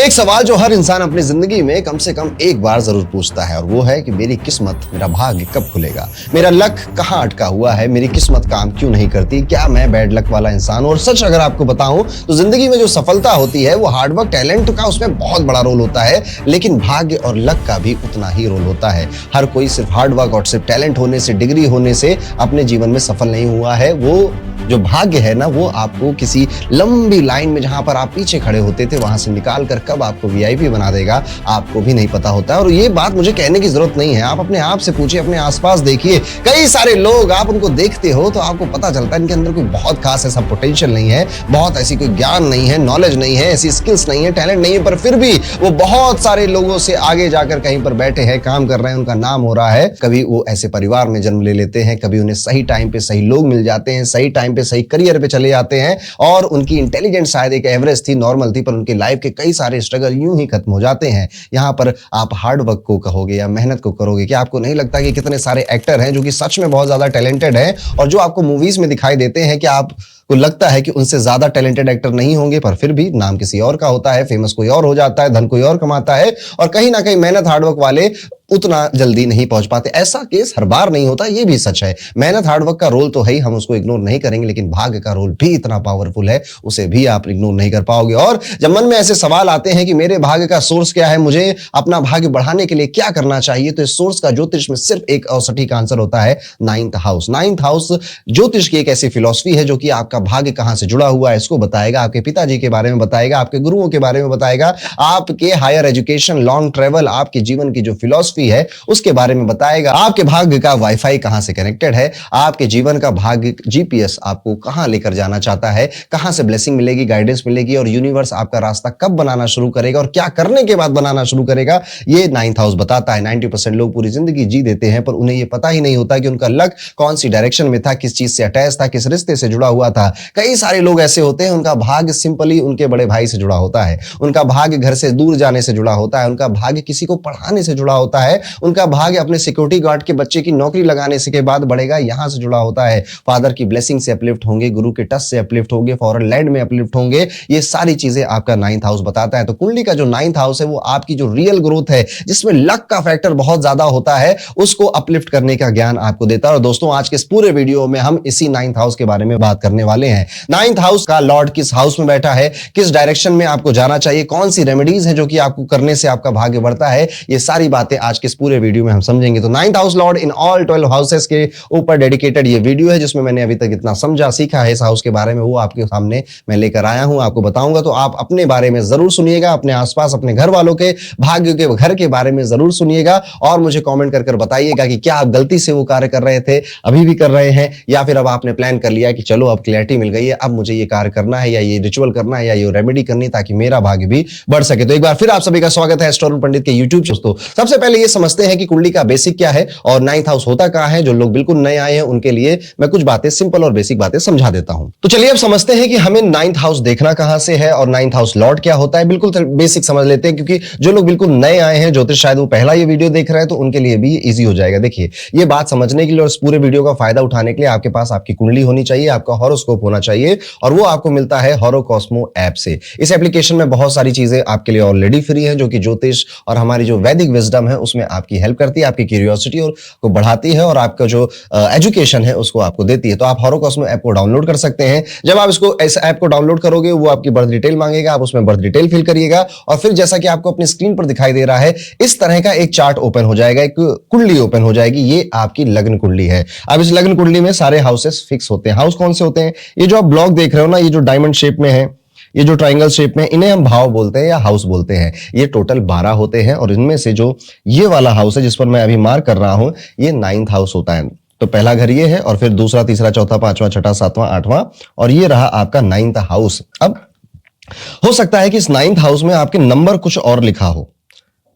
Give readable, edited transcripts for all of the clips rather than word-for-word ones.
एक सवाल जो हर इंसान अपनी जिंदगी में कम से कम एक बार जरूर पूछता है और वो है कि मेरी किस्मत, मेरा भाग्य कब खुलेगा, मेरा लक कहाँ अटका हुआ है, मेरी किस्मत काम क्यों नहीं करती, क्या मैं बैड लक वाला इंसान हूं। और सच अगर आपको बताऊं तो जिंदगी में जो सफलता होती है वो हार्डवर्क, टैलेंट का उसमें बहुत बड़ा रोल होता है, लेकिन भाग्य और लक का भी उतना ही रोल होता है। हर कोई सिर्फ हार्डवर्क और सिर्फ टैलेंट होने से, डिग्री होने से अपने जीवन में सफल नहीं हुआ है। वो जो भाग्य है ना, वो आपको किसी लंबी लाइन में जहां पर आप पीछे खड़े होते थे वहां से निकाल कर कब आपको वीआईपी बना देगा आपको भी नहीं पता होता है। और ये बात मुझे कहने की जरूरत नहीं है, आप अपने आप से पूछिए, अपने आसपास देखिए, कई सारे लोग आप उनको देखते हो तो आपको पता चलता है इनके अंदर कोई बहुत खास ऐसा पोटेंशियल नहीं है, बहुत ऐसी कोई ज्ञान नहीं है, नॉलेज नहीं है, ऐसी स्किल्स नहीं है, टैलेंट नहीं है, पर फिर भी वो बहुत सारे लोगों से आगे जाकर कहीं पर बैठे हैं, काम कर रहे हैं, उनका नाम हो रहा है। कभी वो ऐसे परिवार में जन्म ले लेते हैं, कभी उन्हें सही टाइम पे सही लोग मिल जाते हैं, सही टाइम पे सही करियर पे चले जाते हैं और उनकी इंटेलिजेंस शायद एक एवरेज थी, नॉर्मल थी, पर उनकी लाइफ के कई सारे स्ट्रगल यूं ही खत्म हो जाते हैं। यहां पर आप हार्ड वर्क को कहोगे या मेहनत को करोगे, क्या आपको नहीं लगता कि कितने सारे एक्टर हैं जो कि सच में बहुत ज्यादा टैलेंटेड हैं और जो आपको मूवीज में दिखाई देते हैं कि आपको लगता है कि उनसे ज्यादा टैलेंटेड एक्टर नहीं होंगे, पर फिर भी नाम किसी और का होता है, फेमस कोई और हो जाता है, धन कोई और कमाता है और कहीं ना कहीं मेहनत हार्डवर्क वाले उतना जल्दी नहीं पहुंच पाते। ऐसा केस हर बार नहीं होता, ये भी सच है। मेहनत हार्डवर्क का रोल तो है ही, हम उसको इग्नोर नहीं करेंगे, लेकिन भाग्य का रोल भी इतना पावरफुल है, उसे भी आप इग्नोर नहीं कर पाओगे। और जब मन में ऐसे सवाल आते हैं कि मेरे भाग्य का सोर्स क्या है, मुझे अपना भाग्य बढ़ाने के लिए क्या करना चाहिए, तो इस सोर्स का ज्योतिष में सिर्फ एक और सटीक आंसर होता है, 9th हाउस। 9th हाउस ज्योतिष की एक ऐसी फिलॉसफी है जो कि आपका भाग्य कहां से जुड़ा हुआ है इसको बताएगा, आपके पिताजी के बारे में बताएगा, आपके गुरुओं के बारे में बताएगा, आपके हायर एजुकेशन, लॉन्ग ट्रेवल, आपके जीवन की जो फिलॉसफी है उसके बारे में बताएगा, आपके भाग्य का वाईफाई कहां से कनेक्टेड है, आपके जीवन का भाग्य जीपीएस आपको कहां लेकर जाना चाहता है, कहां से ब्लेसिंग मिलेगी, गाइडेंस मिलेगी और यूनिवर्स आपका रास्ता कब बनाना शुरू करेगा और क्या करने के बाद बनाना शुरू करेगा, ये 9th हाउस बताता है। 90% लोग पूरी जिंदगी जी देते हैं पर उन्हें यह पता ही नहीं होता कि उनका लक कौन सी डायरेक्शन में था, किस चीज से अटैच था, किस रिश्ते से जुड़ा हुआ था। कई सारे लोग ऐसे होते हैं उनका भाग्य सिंपली उनके बड़े भाई से जुड़ा होता है, उनका भाग्य घर से दूर जाने से जुड़ा होता है, उनका भाग्य किसी को पढ़ाने से जुड़ा होता है, उनका भाग्य अपने सिक्योरिटी गार्ड के बच्चे की नौकरी लगाने से के बाद बढ़ेगा, यहां से जुड़ा होता है। फादर की ब्लेसिंग से अपलिफ्ट होंगे, गुरु के टच से अपलिफ्ट होंगे, फॉरेन लैंड में अपलिफ्ट होंगे, ये सारी चीजें आपका 9th हाउस बताता है। तो कुंडली का जो 9th हाउस है वो आपकी जो रियल ग्रोथ है, जिसमें लक का फैक्टर बहुत ज्यादा होता है, उसको अपलिफ्ट करने का ज्ञान आपको देता है। और दोस्तों आज के इस पूरे वीडियो में हम इसी 9th हाउस के बारे में बात करने वाले हैं। 9th हाउस का लॉर्ड किस हाउस में बैठा है, किस डायरेक्शन में आपको जाना चाहिए, कौन सी रेमेडीज है जो कि आपको करने से आपका भाग्य बढ़ता है, ये सारी बातें आज के इस पूरे वीडियो में हम समझेंगे। तो 9th house Lord in all 12 houses के ऊपर डेडिकेटेड ये वीडियो है, जिसमें मैंने अभी तक इतना समझा सीखा है इस हाउस के बारे में, वो आपके सामने मैं लेकर आया हूं, आपको बताऊंगा। तो आप अपने बारे में जरूर सुनिएगा, अपने आसपास अपने घर वालों के भाग्य के घर के बारे में जरूर सुनिएगा और मुझे कमेंट कर बताइएगा कि क्या आप गलती से वो कार्य कर रहे थे, अभी भी कर रहे हैं, या फिर अब आपने प्लान कर लिया कि चलो अब क्लैरिटी मिल गई है, अब मुझे ये कार्य करना है या ये रिचुअल करना है या ये रेमेडी करनी है ताकि मेरा भाग्य भी बढ़ सके। तो एक बार फिर आप सभी का स्वागत है एस्ट्रो पंडित के यूट्यूब। दोस्तों सबसे पहले ये समझते हैं कि कुंडली का बेसिक क्या है और 9th हाउस होता कहां है। जो लोग बिल्कुल नए आए हैं उनके लिए मैं कुछ बातें, सिंपल और बेसिक बातें समझा देता हूं। तो चलिए अब समझते हैं कि हमें 9th हाउस देखना कहां से है और 9th हाउस लॉर्ड क्या होता है। बिल्कुल बेसिक समझ लेते हैं, क्योंकि जो लोग बिल्कुल नए आए हैं ज्योतिष, शायद वो पहला ये वीडियो देख रहे हैं, तो उनके लिए भी इजी हो जाएगा। देखिए ये बात समझने के लिए और इस पूरे वीडियो का फायदा उठाने के लिए आपके पास आपकी कुंडली होनी चाहिए, आपका हॉरोस्कोप होना चाहिए और वो आपको मिलता है हॉरोकॉस्मो ऐप से। इस एप्लीकेशन में बहुत सारी चीजें आपके लिए ऑलरेडी फ्री है, जो कि ज्योतिष और हमारी जो वैदिक विजडम है उसमें आपकी हेल्प करती है, आपकी क्यूरियोसिटी को बढ़ाती है और आपका जो एजुकेशन है उसको आपको देती है। तो आप हॉरोकॉस्मो ऐप को डाउनलोड कर सकते हैं। जब आप इसको इस ऐप को डाउनलोड करोगे वो आपकी बर्थ डिटेल मांगेगा, आप उसमें बर्थ डिटेल फिल करिएगा और फिर जैसा कि आपको अपनी स्क्रीन पर दिखाई दे रहा है इस तरह का एक चार्ट ओपन हो जाएगा, एक कुंडली ओपन हो जाएगी। ये आपकी लग्न कुंडली है। अब इस लग्न कुंडली में सारे हाउसेस फिक्स होते हैं। हाउस कौन से होते हैं? ये जो आप ब्लॉक देख रहे हो ना, ये जो डायमंड शेप में है, ये जो ट्रायंगल शेप में, इन्हें हम भाव बोलते हैं या हाउस बोलते हैं। ये टोटल 12 होते हैं और इनमें से जो ये वाला हाउस है जिस पर मैं अभी मार्क कर रहा हूं, ये 9th हाउस होता है। तो पहला घर ये है और फिर दूसरा, तीसरा, चौथा, पांचवा, छठा, सातवां, आठवां और ये रहा आपका 9th हाउस। अब हो सकता है कि इस 9th हाउस में आपके नंबर कुछ और लिखा हो,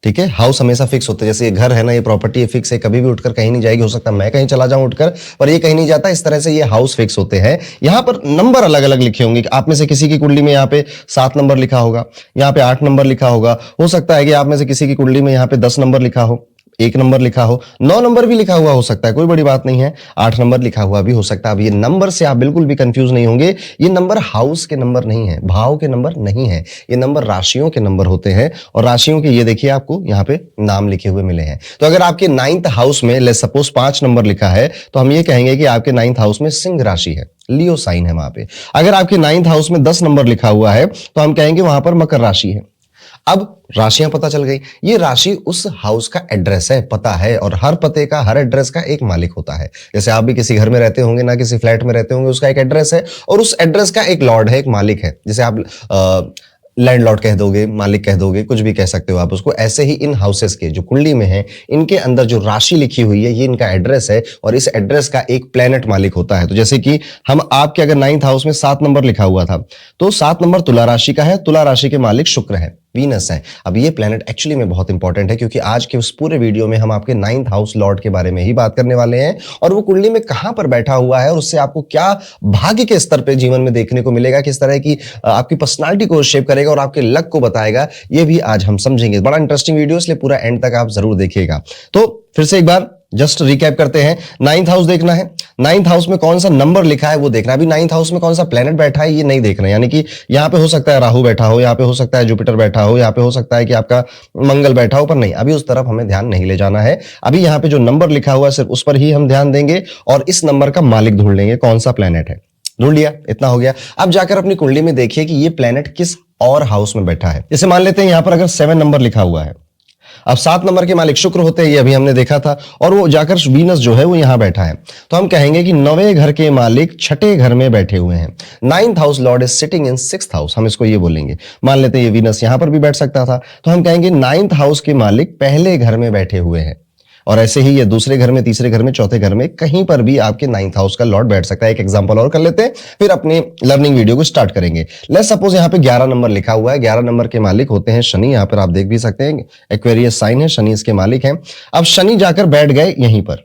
ठीक है। हाउस हमेशा फिक्स होते हैं, जैसे ये घर है ना, ये प्रॉपर्टी फिक्स है, कभी भी उठकर कहीं नहीं जाएगी। हो सकता है मैं कहीं चला जाऊं उठकर, पर ये कहीं नहीं जाता। इस तरह से ये हाउस फिक्स होते हैं। यहाँ पर नंबर अलग अलग लिखे होंगे। आप में से किसी की कुंडली में यहाँ पे 7 नंबर लिखा होगा, यहाँ पे 8 नंबर लिखा होगा। हो सकता है कि आप में से किसी की कुंडली में यहाँ पे 10 नंबर लिखा हो, 1 नंबर लिखा हो, 9 नंबर भी लिखा हुआ हो सकता है, कोई बड़ी बात नहीं है, 8 नंबर लिखा हुआ भी हो सकता है। अब ये नंबर से आप बिल्कुल भी कंफ्यूज नहीं होंगे, ये नंबर हाउस के नंबर नहीं है, भाव के नंबर नहीं है, ये नंबर राशियों के नंबर होते हैं और राशियों के ये देखिए आपको यहाँ पे नाम लिखे हुए मिले हैं। तो अगर आपके 9th हाउस में लेट्स सपोज 5 नंबर लिखा है तो हम ये कहेंगे कि आपके 9th हाउस में सिंह राशि है, लियो साइन है वहां पे। अगर आपके 9th हाउस में 10 नंबर लिखा हुआ है तो हम कहेंगे वहां पर मकर राशि है। अब राशियां पता चल गई, ये राशि उस हाउस का एड्रेस है, पता है, और हर पते का, हर एड्रेस का एक मालिक होता है। जैसे आप भी किसी घर में रहते होंगे ना, किसी फ्लैट में रहते होंगे, उसका एक एड्रेस है और उस एड्रेस का एक लॉर्ड है, एक मालिक है। जैसे आप लैंडलॉर्ड कह दोगे, मालिक कह दोगे, कुछ भी कह सकते हो आप उसको। ऐसे ही इन हाउसेस के जो कुंडली में है, इनके अंदर जो राशि लिखी हुई है, ये इनका एड्रेस है और इस एड्रेस का एक प्लेनेट मालिक होता है। तो जैसे कि हम आपके अगर 9th हाउस में 7 नंबर लिखा हुआ था तो 7 नंबर तुला राशि का है, तुला राशि के मालिक शुक्र है, वीनस है। अब ये प्लेनेट एक्चुअली में बहुत इंपॉर्टेंट है क्योंकि आज के उस पूरे वीडियो में हम आपके 9th हाउस लॉर्ड के बारे में ही बात करने वाले हैं और वो कुंडली में कहां पर बैठा हुआ है और उससे आपको क्या भाग्य के स्तर पे जीवन में देखने को मिलेगा, किस तरह की आपकी पर्सनालिटी को शेप करेगा और आपके लक को बताएगा, ये भी आज हम समझेंगे। बड़ा इंटरेस्टिंग वीडियो, इसलिए पूरा एंड तक आप जरूर देखिएगा। तो फिर से एक बार जस्ट रिकैप करते हैं। 9th हाउस देखना है, 9th हाउस में कौन सा नंबर लिखा है वो देखना है। अभी 9th हाउस में कौन सा प्लेनेट बैठा है ये नहीं देखना है, यानी कि यहाँ पे हो सकता है राहु बैठा हो, यहाँ पे हो सकता है जुपिटर बैठा हो, यहाँ पे हो सकता है कि आपका मंगल बैठा हो, पर नहीं, अभी उस तरफ हमें ध्यान नहीं ले जाना है। अभी यहाँ पे जो नंबर लिखा हुआ है सिर्फ उस पर ही हम ध्यान देंगे और इस नंबर का मालिक ढूंढ लेंगे, कौन सा प्लेनेट है। ढूंढ लिया, इतना हो गया। अब जाकर अपनी कुंडली में देखिए कि ये प्लेनेट किस और हाउस में बैठा है। जैसे मान लेते हैं यहाँ पर अगर 7 नंबर लिखा हुआ है, अब 7 नंबर के मालिक शुक्र होते हैं, ये अभी हमने देखा था, और वो जाकर वीनस जो है वो यहां बैठा है। तो हम कहेंगे कि 9वें घर के मालिक 6ठे घर में बैठे हुए हैं। 9th house Lord is sitting in 6th house, हम इसको ये बोलेंगे। मान लेते हैं ये वीनस यहां पर भी बैठ सकता था, तो हम कहेंगे 9th हाउस के मालिक पहले घर में बैठे हुए हैं और ऐसे ही ये दूसरे घर में, तीसरे घर में, चौथे घर में, कहीं पर भी आपके 9th हाउस का लॉर्ड बैठ सकता है। एक एग्जांपल और कर लेते हैं, फिर अपनी लर्निंग वीडियो को स्टार्ट करेंगे। लेट्स सपोज यहाँ पे 11 नंबर लिखा हुआ है, 11 नंबर के मालिक होते हैं शनि, यहाँ पर आप देख भी सकते हैं एक्वेरियस साइन है, शनि इसके मालिक हैं। अब शनि जाकर बैठ गए यहीं पर,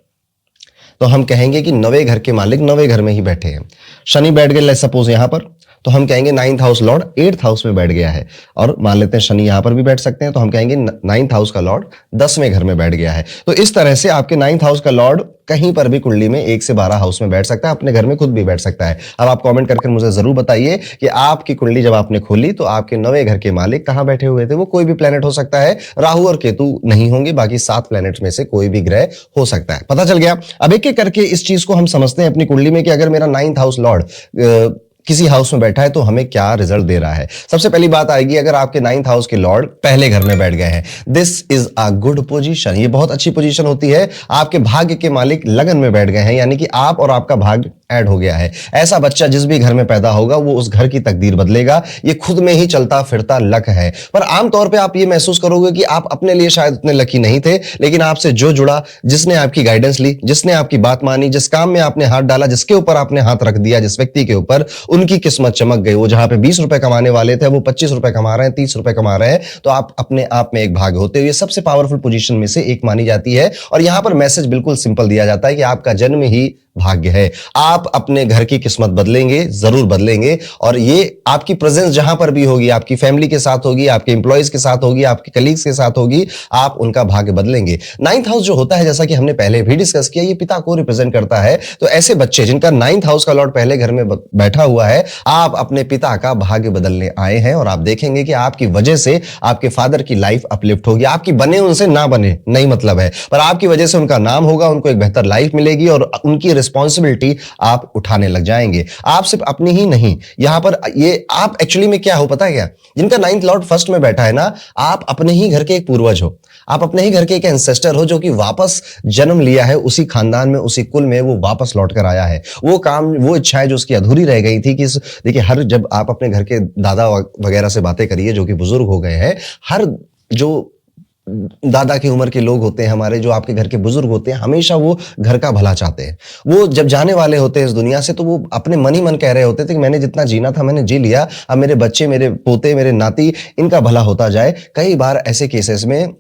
तो हम कहेंगे कि 9वें घर के मालिक 9वें घर में ही बैठे हैं। शनि बैठ गए लेट्स सपोज यहां पर, तो हम कहेंगे 9th house Lord 8th house में बैठ गया है। और मान लेते हैं शनि यहां पर भी बैठ सकते हैं, तो हम कहेंगे 9th हाउस का लॉर्ड 10वें घर में बैठ गया है। तो इस तरह से आपके 9th हाउस का लॉर्ड कहीं पर भी कुंडली में 1 से 12 हाउस में बैठ सकता है, अपने घर में खुद भी बैठ सकता है। अब आप कमेंट करके मुझे जरूर बताइए कि आपकी कुंडली जब आपने खोली तो आपके 9वें घर के मालिक कहां बैठे हुए थे। वो कोई भी प्लेनेट हो सकता है, राहु और केतु नहीं होंगे, बाकी 7 प्लेनेट्स में से कोई भी ग्रह हो सकता है। पता चल गया। अब एक एक करके इस चीज को हम समझते हैं अपनी कुंडली में कि अगर मेरा 9th हाउस लॉर्ड किसी हाउस में बैठा है तो हमें क्या रिजल्ट दे रहा है। सबसे पहली बात आएगी, अगर आपके 9th हाउस के लॉर्ड पहले घर में बैठ गए हैं, this is a good position, ये बहुत अच्छी पोजीशन होती है। आपके भाग्य के मालिक लगन में बैठ गए हैं, यानी कि आप और आपका भाग्य ऐड हो गया है। ऐसा बच्चा जिस भी घर में पैदा होगा वो उस घर की तकदीर बदलेगा, ये खुद में ही चलता फिरता लक है। पर आमतौर पे आप ये महसूस करोगे कि आप अपने लिए शायद उतने लकी नहीं थे, लेकिन आपसे जो जुड़ा, जिसने आपकी गाइडेंस ली, जिसने आपकी बात मानी, जिस काम में आपने हाथ डाला, जिसके ऊपर आपने हाथ रख दिया, जिस व्यक्ति के ऊपर, उनकी किस्मत चमक गई। वो जहां पे 20 रुपए कमाने वाले थे वो 25 रुपए कमा रहे हैं, 30 रुपए कमा रहे हैं, तो आप अपने आप में एक भाग्य होते हो। ये सबसे पावरफुल पोजीशन में से एक मानी जाती है और यहां पर मैसेज बिल्कुल सिंपल दिया जाता है कि आपका जन्म ही भाग्य है। आप अपने घर की किस्मत बदलेंगे, जरूर बदलेंगे, और ये आपकी प्रेजेंस जहां पर भी होगी, आपकी फैमिली के साथ होगी, आपके एम्प्लॉयज के साथ होगी, आपके कलीग्स के साथ होगी, आप उनका भाग्य बदलेंगे। 9th हाउस जो होता है, जैसा कि हमने पहले भी डिस्कस किया, ये पिता को रिप्रेजेंट करता है। तो ऐसे बच्चे जिनका 9th हाउस का लॉर्ड पहले घर में बैठा हुआ है, आप अपने पिता का भाग्य बदलने आए हैं और आप देखेंगे कि आपकी वजह से आपके फादर की लाइफ अपलिफ्ट होगी। आपकी बने उनसे ना बने नहीं मतलब है, पर आपकी वजह से उनका नाम होगा, उनको एक बेहतर लाइफ मिलेगी और उनकी रिस्पॉन्सिबिलिटी आप उठाने लग जाएंगे। आप सिर्फ अपनी ही नहीं, यहां पर ये आप एक्चुअली में क्या हो पता है क्या, जिनका 9th लॉर्ड फर्स्ट में बैठा है ना, आप अपने ही घर के एक पूर्वज हो, आप अपने ही घर के एक एंसेस्टर हो जो कि वापस जन्म लिया है उसी खानदान में, उसी कुल में, वो वापस लौट कर आया है। वो काम, वो इच्छाएं जो उसकी अधूरी रह गई थी, कि देखिए हर, जब आप अपने घर के दादा वगैरह से बातें करिए जो कि बुजुर्ग हो गए हैं, हर जो दादा की उम्र के लोग होते हैं हमारे, जो आपके घर के बुजुर्ग होते हैं, हमेशा वो घर का भला चाहते हैं। वो जब जाने वाले होते हैं इस दुनिया से तो वो अपने मन ही मन कह रहे होते थे कि मैंने जितना जीना था मैंने जी लिया, अब मेरे बच्चे, मेरे पोते, मेरे नाती, इनका भला होता जाए। कई बार ऐसे केसेस में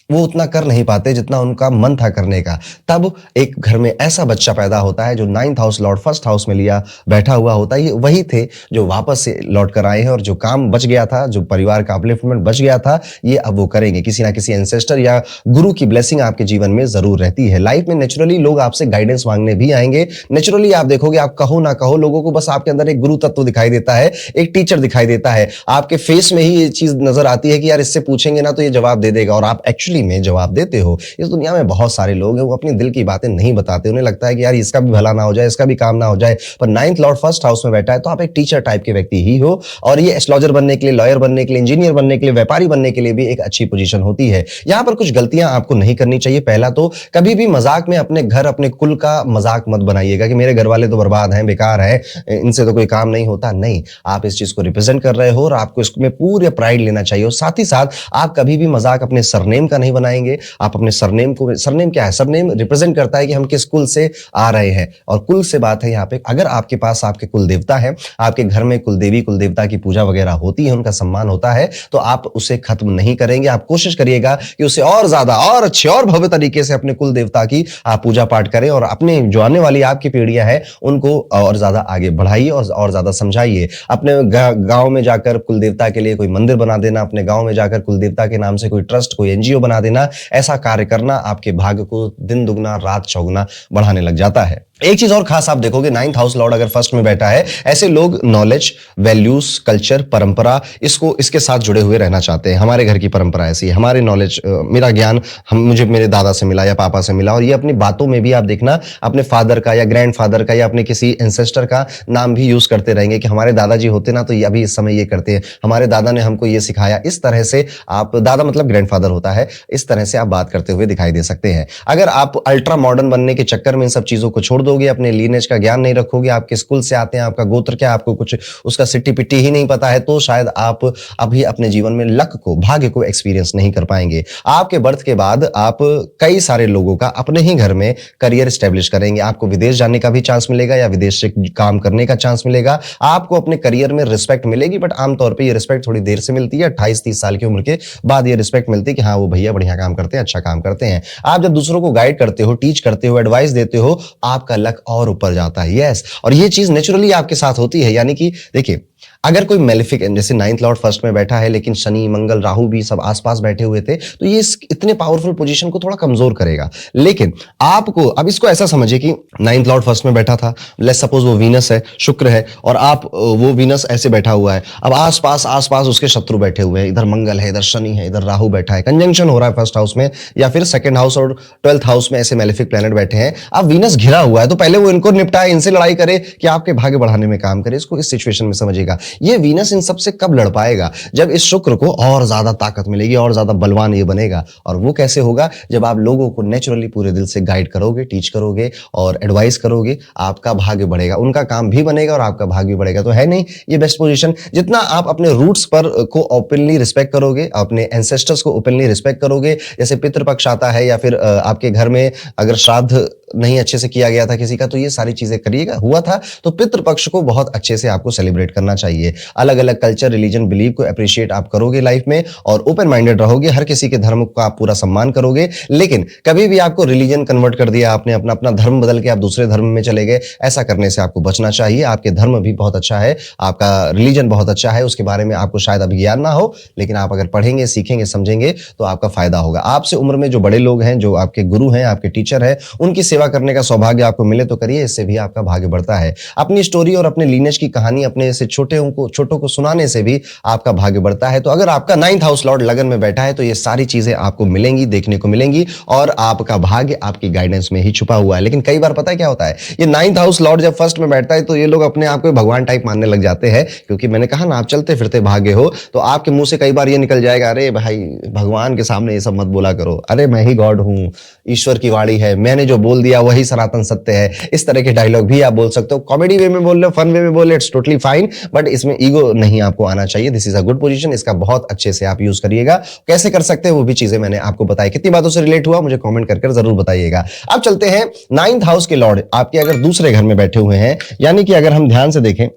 वो उतना कर नहीं पाते जितना उनका मन था करने का। तब एक घर में ऐसा बच्चा पैदा होता है जो 9th house Lord first house में लिया बैठा हुआ होता है। ये वही थे जो वापस से लौट कर आए हैं और जो काम बच गया था, जो परिवार का अपलिफ्टमेंट बच गया था, ये अब वो करेंगे। किसी ना किसी एंसेस्टर या गुरु की ब्लेसिंग आपके जीवन में जरूर रहती है। लाइफ में नेचुरली लोग आपसे गाइडेंस मांगने भी आएंगे। नेचुरली आप देखोगे, आप कहो ना कहो, लोगों को बस आपके अंदर एक गुरु तत्व दिखाई देता है, एक टीचर दिखाई देता है। आपके फेस में ही ये चीज नजर आती है कि यार इससे पूछेंगे ना तो ये जवाब दे देगा, और आप एक्चुअली में जवाब देते हो। इस दुनिया में बहुत सारे लोग हैं वो अपने दिल की बातें नहीं बताते। उन्हें लगता है कि यार इसका भी भला ना हो जाए, इसका भी काम ना हो जाए। पर 9th लॉर्ड फर्स्ट हाउस में बैठा है तो आप एक टीचर टाइप के व्यक्ति ही हो, और ये एस्ट्रोलॉजर बनने के लिए, लॉयर बनने के लिए, इंजीनियर बनने के लिए, व्यापारी बनने के लिए भी एक अच्छी पोजीशन होती है। यहां पर कुछ गलतियां आपको नहीं करनी चाहिए। पहला तो कभी भी मजाक में अपने घर, अपने कुल का मजाक मत बनाइएगा कि मेरे घर वाले तो बर्बाद हैं, बेकार है, इनसे तो कोई काम नहीं होता। नहीं, आप इस चीज को रिप्रेजेंट कर रहे हो और आपको इसमें पूरे प्राइड लेना चाहिए। और साथ ही साथ आप कभी भी मजाक अपने सरनेम का नहीं बनाएंगे। आप अपने सरनेम को, सरनेम क्या है? सरनेम रिप्रेजेंट करता है कि हम किस कुल से आ रहे हैं, और कुल से बात है यहाँ पे। अगर आपके पास आपके कुल देवता है, आपके घर में कुल देवी, कुल देवता की पूजा वगैरह होती है, उनका सम्मान होता है, तो आप उसे खत्म नहीं करेंगे। आप कोशिश करिएगा कि उसे और ज्यादा, और अच्छे, और भव्य तरीके से अपने कुल देवता की आप पूजा पाठ करें, और अपने जो आने वाली आपकी पीढ़ियां हैं उनको और ज्यादा आगे बढ़ाइए और ज्यादा समझाइए। अपने गांव में जाकर कुल देवता के लिए कोई मंदिर बना देना, अपने गांव में जाकर कुल देवता के नाम से कोई ट्रस्ट, कोई एनजीओ बना देना, ऐसा कार्य करना आपके भाग्य को दिन दुगना रात चौगुना बढ़ाने लग जाता है। एक चीज और खास आप देखोगे, 9th हाउस लॉर्ड अगर फर्स्ट में बैठा है, ऐसे लोग नॉलेज, वैल्यूज, कल्चर, परंपरा, इसके साथ जुड़े हुए रहना चाहते हैं। हमारे घर की परंपरा ऐसी है, हमारे नॉलेज, मेरा ज्ञान मुझे मेरे दादा से मिला या पापा से मिला। और ये अपनी बातों में भी आप देखना अपने फादर का या ग्रैंडफादर का या अपने किसी एंसेस्टर का नाम भी यूज करते रहेंगे कि हमारे दादाजी होते ना तो ये अभी इस समय ये करते हैं, हमारे दादा ने हमको ये सिखाया। इस तरह से आप, दादा मतलब ग्रैंडफादर होता है, इस तरह से आप बात करते हुए दिखाई दे सकते हैं। अगर आप अल्ट्रा मॉडर्न बनने के चक्कर में इन सब चीजों को छोड़ दोगे, अपने लीनेज का ज्ञान नहीं रखोगे, आप किस कुल से आते हैं, आपका गोत्र क्या, आपको कुछ उसका सिट्टी पिट्टी ही नहीं पता है, तो शायद आप अभी अपने जीवन में लक को, भाग्य को एक्सपीरियंस नहीं कर पाएंगे। आपके बर्थ के बाद आप कई सारे लोगों का अपने ही घर में करियर स्टैब्लिश करेंगे। आपको विदेश जाने का भी चांस मिलेगा या विदेश से काम करने का चांस मिलेगा। आपको अपने करियर में रिस्पेक्ट मिलेगी, बट आमतौर पर यह रिस्पेक्ट थोड़ी देर से मिलती है। 28-30 साल की उम्र के बाद यह रिस्पेक्ट मिलती है कि हाँ वो भैया बढ़िया काम करते हैं, अच्छा काम करते हैं। आप जब दूसरों को गाइड करते हो, टीच करते हो, एडवाइस देते हो, आपका लक और ऊपर जाता है। यस, और ये चीज नेचुरली आपके साथ होती है। यानी कि देखिए, अगर कोई मेलेफिक, जैसे 9th लॉर्ड फर्स्ट में बैठा है लेकिन शनि, मंगल, राहु भी सब आसपास बैठे हुए थे, तो ये इतने पावरफुल पोजीशन को थोड़ा कमजोर करेगा। लेकिन आपको अब इसको ऐसा समझिए कि 9th लॉर्ड फर्स्ट में बैठा था, लेट्स सपोज वो वीनस है, शुक्र है, और आप, वो वीनस ऐसे बैठा हुआ है। अब आसपास उसके शत्रु बैठे हुए हैं, इधर मंगल है, इधर शनि है, इधर राहु बैठा है, कंजंक्शन हो रहा है फर्स्ट हाउस में या फिर सेकंड हाउस और 12th हाउस में, ऐसे मेलेफिक प्लैनेट बैठे हैं। अब वीनस घिरा हुआ है, तो पहले वो इनको निपटाए, इनसे लड़ाई करे कि आपके भाग्य बढ़ाने में काम करे। इसको इस सिचुएशन में समझिएगा। ये वीनस इन सबसे कब लड़ पाएगा? जब इस शुक्र को और ज्यादा ताकत मिलेगी, और ज्यादा बलवान ये बनेगा। और वो कैसे होगा? जब आप लोगों को नेचुरली पूरे दिल से गाइड करोगे, टीच करोगे और एडवाइस करोगे, आपका भाग्य बढ़ेगा, उनका काम भी बनेगा और आपका भाग्य भी बढ़ेगा। तो है नहीं ये बेस्ट पोजीशन? जितना आप अपने रूट्स पर को ओपनली रिस्पेक्ट करोगे, अपने एंसेस्टर्स को ओपनली रिस्पेक्ट करोगे, जैसे पितृपक्ष आता है या फिर आपके घर में अगर श्राद्ध नहीं अच्छे से किया गया था किसी का, तो ये सारी चीजें करिएगा। हुआ था तो पितृपक्ष को बहुत अच्छे से आपको सेलिब्रेट करना चाहिए। अलग अलग कल्चर, रिलीजन, बिलीव को अप्रिशिएट आप करोगे लाइफ में, और ओपन माइंडेड रहोगे, हर किसी के धर्म का आप पूरा सम्मान करोगे। लेकिन कभी भी आपको रिलीजन कन्वर्ट कर दिया आपने, अपना धर्म बदल के आप दूसरे धर्म में चले गए, ऐसा करने से आपको बचना चाहिए। आपके धर्म भी बहुत अच्छा है, आपका रिलीजन बहुत अच्छा है, उसके बारे में आपको शायद अभी ज्ञान ना हो, लेकिन आप अगर पढ़ेंगे, सीखेंगे, समझेंगे तो आपका फायदा होगा। आपसे उम्र में जो बड़े लोग हैं, जो आपके गुरु हैं, आपके टीचर हैं, उनकी सेवा करने का सौभाग्य आपको मिले तो करिए, इससे भी आपका भाग्य बढ़ता है। अपनी स्टोरी और अपने लीनेज की कहानी अपने से छोटों को सुनाने से भी आपका भाग्य बढ़ता है। तो अगर आपका 9th हाउस लॉर्ड लगन में बैठा है तो ये सारी चीजें आपको मिलेंगी, देखने को मिलेंगी, और आपका भाग्य आपकी गाइडेंस में ही छुपा हुआ है। लेकिन कई बार पता है क्या होता है, ये 9th हाउस लॉर्ड जब फर्स्ट में बैठता है तो ये लोग अपने आप को भगवान टाइप मानने लग जाते हैं, क्योंकि मैंने कहा ना, आप चलते फिरते भाग्य हो, तो आपके मुंह से कई बार ये निकल जाएगा, अरे भाई भगवान के सामने ये सब मत बोला करो, अरे मैं ही गॉड हूं, ईश्वर की वाणी है, मैंने जो बोल दिया वही सनातन सत्य है। इस तरह के डायलॉग भी आप बोल सकते हो। कॉमेडी वे में बोल रहे हो, फन वे में बोल रहे हो, इट्स टोटली फाइन, बट इसमें ईगो नहीं आपको आना चाहिए। This is a good position, इसका बहुत अच्छे से आप यूज करिएगा। कैसे कर सकते हैं वो भी चीजें मैंने आपको बताई। कितनी बातों से रिलेट हुआ मुझे कमेंट करके जरूर बताइएगा। अब चलते हैं 9th हाउस के लॉर्ड आपके अगर दूसरे घर में बैठे हुए हैं, यानी कि अगर हम ध्यान से देखें,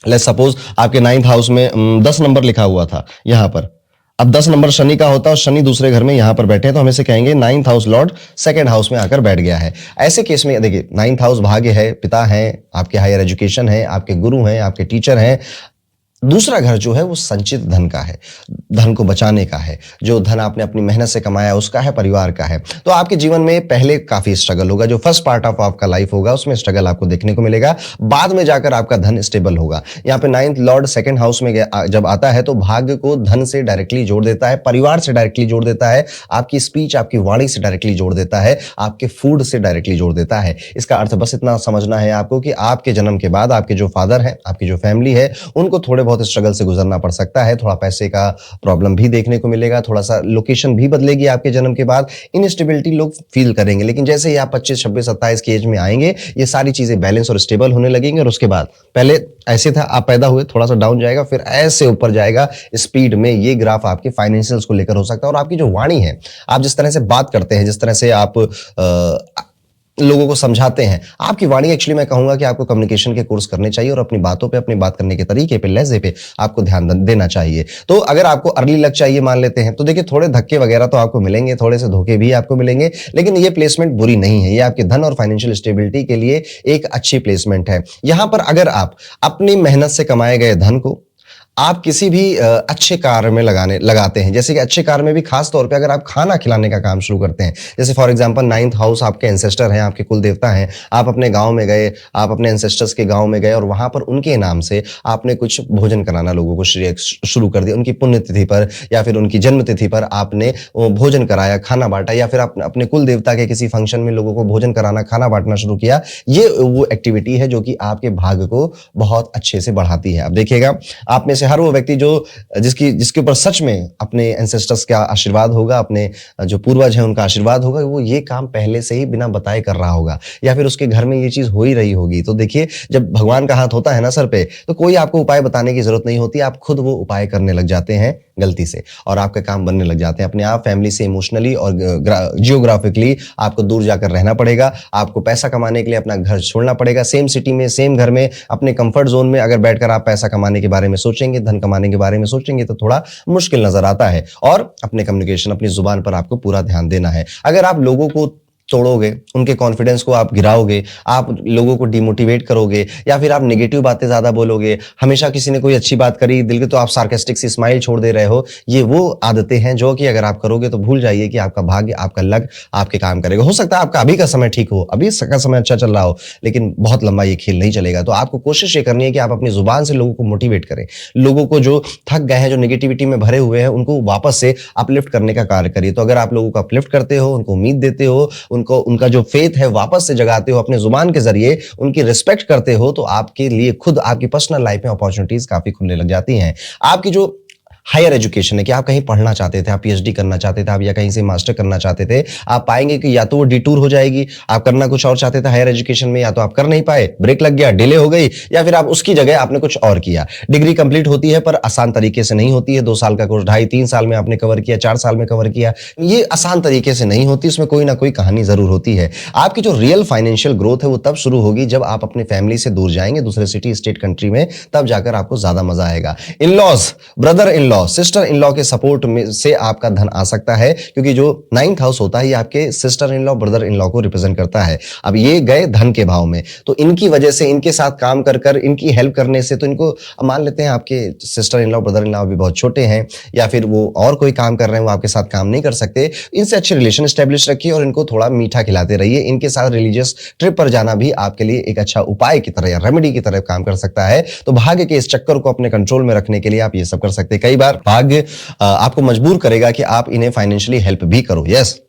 लेट्स सपोज आपके 9th हाउस में 10 नंबर लिखा हुआ था, यहां पर अब 10 नंबर शनि का होता है और शनि दूसरे घर में यहां पर बैठे हैं, तो हम इसे कहेंगे 9th house Lord second house में आकर बैठ गया है। ऐसे केस में देखिए 9th हाउस भाग्य है, पिता है, आपके हायर एजुकेशन है, आपके गुरु हैं, आपके टीचर हैं। दूसरा घर जो है वो संचित धन का है, धन को बचाने का है, जो धन आपने अपनी मेहनत से कमाया उसका है, परिवार का है। तो आपके जीवन में पहले काफी स्ट्रगल होगा, जो फर्स्ट पार्ट ऑफ आपका लाइफ होगा उसमें स्ट्रगल आपको देखने को मिलेगा, बाद में जाकर आपका धन स्टेबल होगा। यहाँ पे 9th लॉर्ड सेकंड हाउस में जब आता है तो भाग्य को धन से डायरेक्टली जोड़ देता है, परिवार से डायरेक्टली जोड़ देता है, आपकी स्पीच, आपकी वाणी से डायरेक्टली जोड़ देता है, आपके फूड से डायरेक्टली जोड़ देता है। इसका अर्थ बस इतना समझना है आपको कि आपके जन्म के बाद आपके जो फादर है, आपकी जो फैमिली है, उनको थोड़े बहुत स्ट्रगल से गुजरना पड़ सकता है, थोड़ा पैसे का प्रॉब्लम भी देखने को मिलेगा, थोड़ा सा लोकेशन भी बदलेगी आपके जन्म के बाद, इनस्टेबिलिटी लोग फील करेंगे। लेकिन जैसे ही आप 25, 26, 27 की एज में आएंगे, ये सारी चीजें बैलेंस और स्टेबल होने लगेंगे और उसके बाद पहले ऐसे था, आप पैदा हुए थोड़ा सा डाउन जाएगा, फिर ऐसे ऊपर जाएगा स्पीड में। ये ग्राफ आपके फाइनेंशियल्स को लेकर हो सकता है और आपकी जो वाणी है, आप जिस तरह से बात करते हैं, जिस तरह से आप लोगों को समझाते हैं, आपकी वाणी एक्चुअली मैं कहूंगा कि आपको कम्युनिकेशन के कोर्स करने चाहिए और अपनी बातों पे, अपनी बात करने के तरीके पे, लहजे पे आपको ध्यान देना चाहिए। तो अगर आपको अर्ली लक चाहिए मान लेते हैं, तो देखिए थोड़े धक्के वगैरह तो आपको मिलेंगे, थोड़े से धोखे भी आपको मिलेंगे, लेकिन ये प्लेसमेंट बुरी नहीं है, ये आपके धन और फाइनेंशियल स्टेबिलिटी के लिए एक अच्छी प्लेसमेंट है। यहां पर अगर आप अपनी मेहनत से कमाए गए धन को आप किसी भी अच्छे कार्य में लगाते हैं, जैसे कि अच्छे कार्य में भी खास तौर पे अगर आप खाना खिलाने का काम शुरू करते हैं, जैसे फॉर एग्जांपल 9th हाउस आपके एंसेस्टर हैं, आपके कुल देवता हैं, आप अपने गांव में गए, आप अपने एंसेस्टर्स के गांव में गए और वहां पर उनके नाम से आपने कुछ भोजन कराना लोगों को शुरू कर दिया, उनकी पुण्यतिथि पर या फिर उनकी जन्म तिथि पर आपने भोजन कराया, खाना बांटा, या फिर अपने कुल देवता के किसी फंक्शन में लोगों को भोजन कराना, खाना बांटना शुरू किया। ये वो एक्टिविटी है जो कि आपके भाग्य को बहुत अच्छे से बढ़ाती है। अब देखिएगा, आप में से हर वो व्यक्ति जो जिसके ऊपर सच में अपने एंसेस्टर्स का आशीर्वाद होगा, अपने जो पूर्वज हैं उनका आशीर्वाद होगा, वो ये काम पहले से ही बिना बताए कर रहा होगा, या फिर उसके घर में ये चीज हो ही रही होगी। तो देखिए, जब भगवान का हाथ होता है ना सर पे, तो कोई आपको उपाय बताने की जरूरत नहीं होती, आप खुद वो उपाय करने लग जाते हैं गलती से और आपके काम बनने लग जाते हैं। अपने आप फैमिली से इमोशनली और जियोग्राफिकली आपको दूर जाकर रहना पड़ेगा, आपको पैसा कमाने के लिए अपना घर छोड़ना पड़ेगा। सेम सिटी में, सेम घर में, अपने कंफर्ट जोन में अगर बैठकर आप पैसा कमाने के बारे में सोचेंगे, धन कमाने के बारे में सोचेंगे, तो थोड़ा मुश्किल नजर आता है। और अपने कम्युनिकेशन, अपनी जुबान पर आपको पूरा ध्यान देना है। अगर आप लोगों को तोड़ोगे, उनके कॉन्फिडेंस को आप गिराओगे, आप लोगों को डिमोटिवेट करोगे, या फिर आप नेगेटिव बातें ज्यादा बोलोगे, हमेशा किसी ने कोई अच्छी बात करी दिल के तो आप सार्केस्टिक सी स्माइल छोड़ दे रहे हो, ये वो आदतें हैं जो कि अगर आप करोगे तो भूल जाइए कि आपका भाग्य, आपका लक आपके काम करेगा। हो सकता है आपका अभी का समय ठीक हो, अभी का समय अच्छा चल रहा हो, लेकिन बहुत लंबा ये खेल नहीं चलेगा। तो आपको कोशिश ये करनी है कि आप अपनी जुबान से लोगों को मोटिवेट करें, लोगों को जो थक गए हैं, जो नेगेटिविटी में भरे हुए हैं, उनको वापस से अपलिफ्ट करने का कार्य करिए। तो अगर आप लोगों को अपलिफ्ट करते हो, उनको उम्मीद देते हो, उनका जो फेथ है वापस से जगाते हो, अपने जुबान के जरिए उनकी रिस्पेक्ट करते हो, तो आपके लिए खुद आपकी पर्सनल लाइफ में अपॉर्चुनिटीज काफी खुलने लग जाती हैं। आपकी जो हायर एजुकेशन है कि आप कहीं पढ़ना चाहते थे, आप पीएचडी करना चाहते थे, आप या कहीं से मास्टर करना चाहते थे, आप पाएंगे कि या तो वो डिटूर हो जाएगी, आप करना कुछ और चाहते थे हायर एजुकेशन में, या तो आप कर नहीं पाए, ब्रेक लग गया, डिले हो गई, या फिर आप उसकी जगह आपने कुछ और किया। डिग्री कंप्लीट होती है पर आसान तरीके से नहीं होती है। 2 साल का कोर्स 2.5-3 साल में आपने कवर किया, 4 साल में कवर किया, ये आसान तरीके से नहीं होती, उसमें कोई ना कोई कहानी जरूर होती है। आपकी जो रियल फाइनेंशियल ग्रोथ है वो तब शुरू होगी जब आप अपनी फैमिली से दूर जाएंगे, दूसरे सिटी, स्टेट, कंट्री में, तब जाकर आपको ज्यादा मजा आएगा। In laws, brother in law, sister in law के सपोर्ट में से आपका धन आ सकता है, क्योंकि जो 9th हाउस होता है ये आपके sister in law, brother in law को रिप्रेजेंट करता है। अब ये गए धन के भाव में, तो इनकी वजह से, इनके साथ काम कर इनकी हेल्प करने से, तो इनको मान लेते हैं आपके sister in law, brother in law भी बहुत छोटे हैं, या फिर वो और कोई काम कर रहे हैं, वो आपके साथ काम नहीं कर सकते, इनसे अच्छे रिलेशन स्टैब्लिश रखिए और इनको थोड़ा मीठा खिलाते रहिए। इनके साथ रिलीजियस ट्रिप पर जाना भी आपके लिए एक अच्छा उपाय की तरह या रेमेडी की तरह काम कर सकता है। तो भाग्य के इस चक्कर को अपने कंट्रोल में रखने के लिए आप ये सब कर सकते हैं। कई बार भाग्य आपको मजबूर करेगा कि आप इन्हें फाइनेंशियली हेल्प भी करो। यस,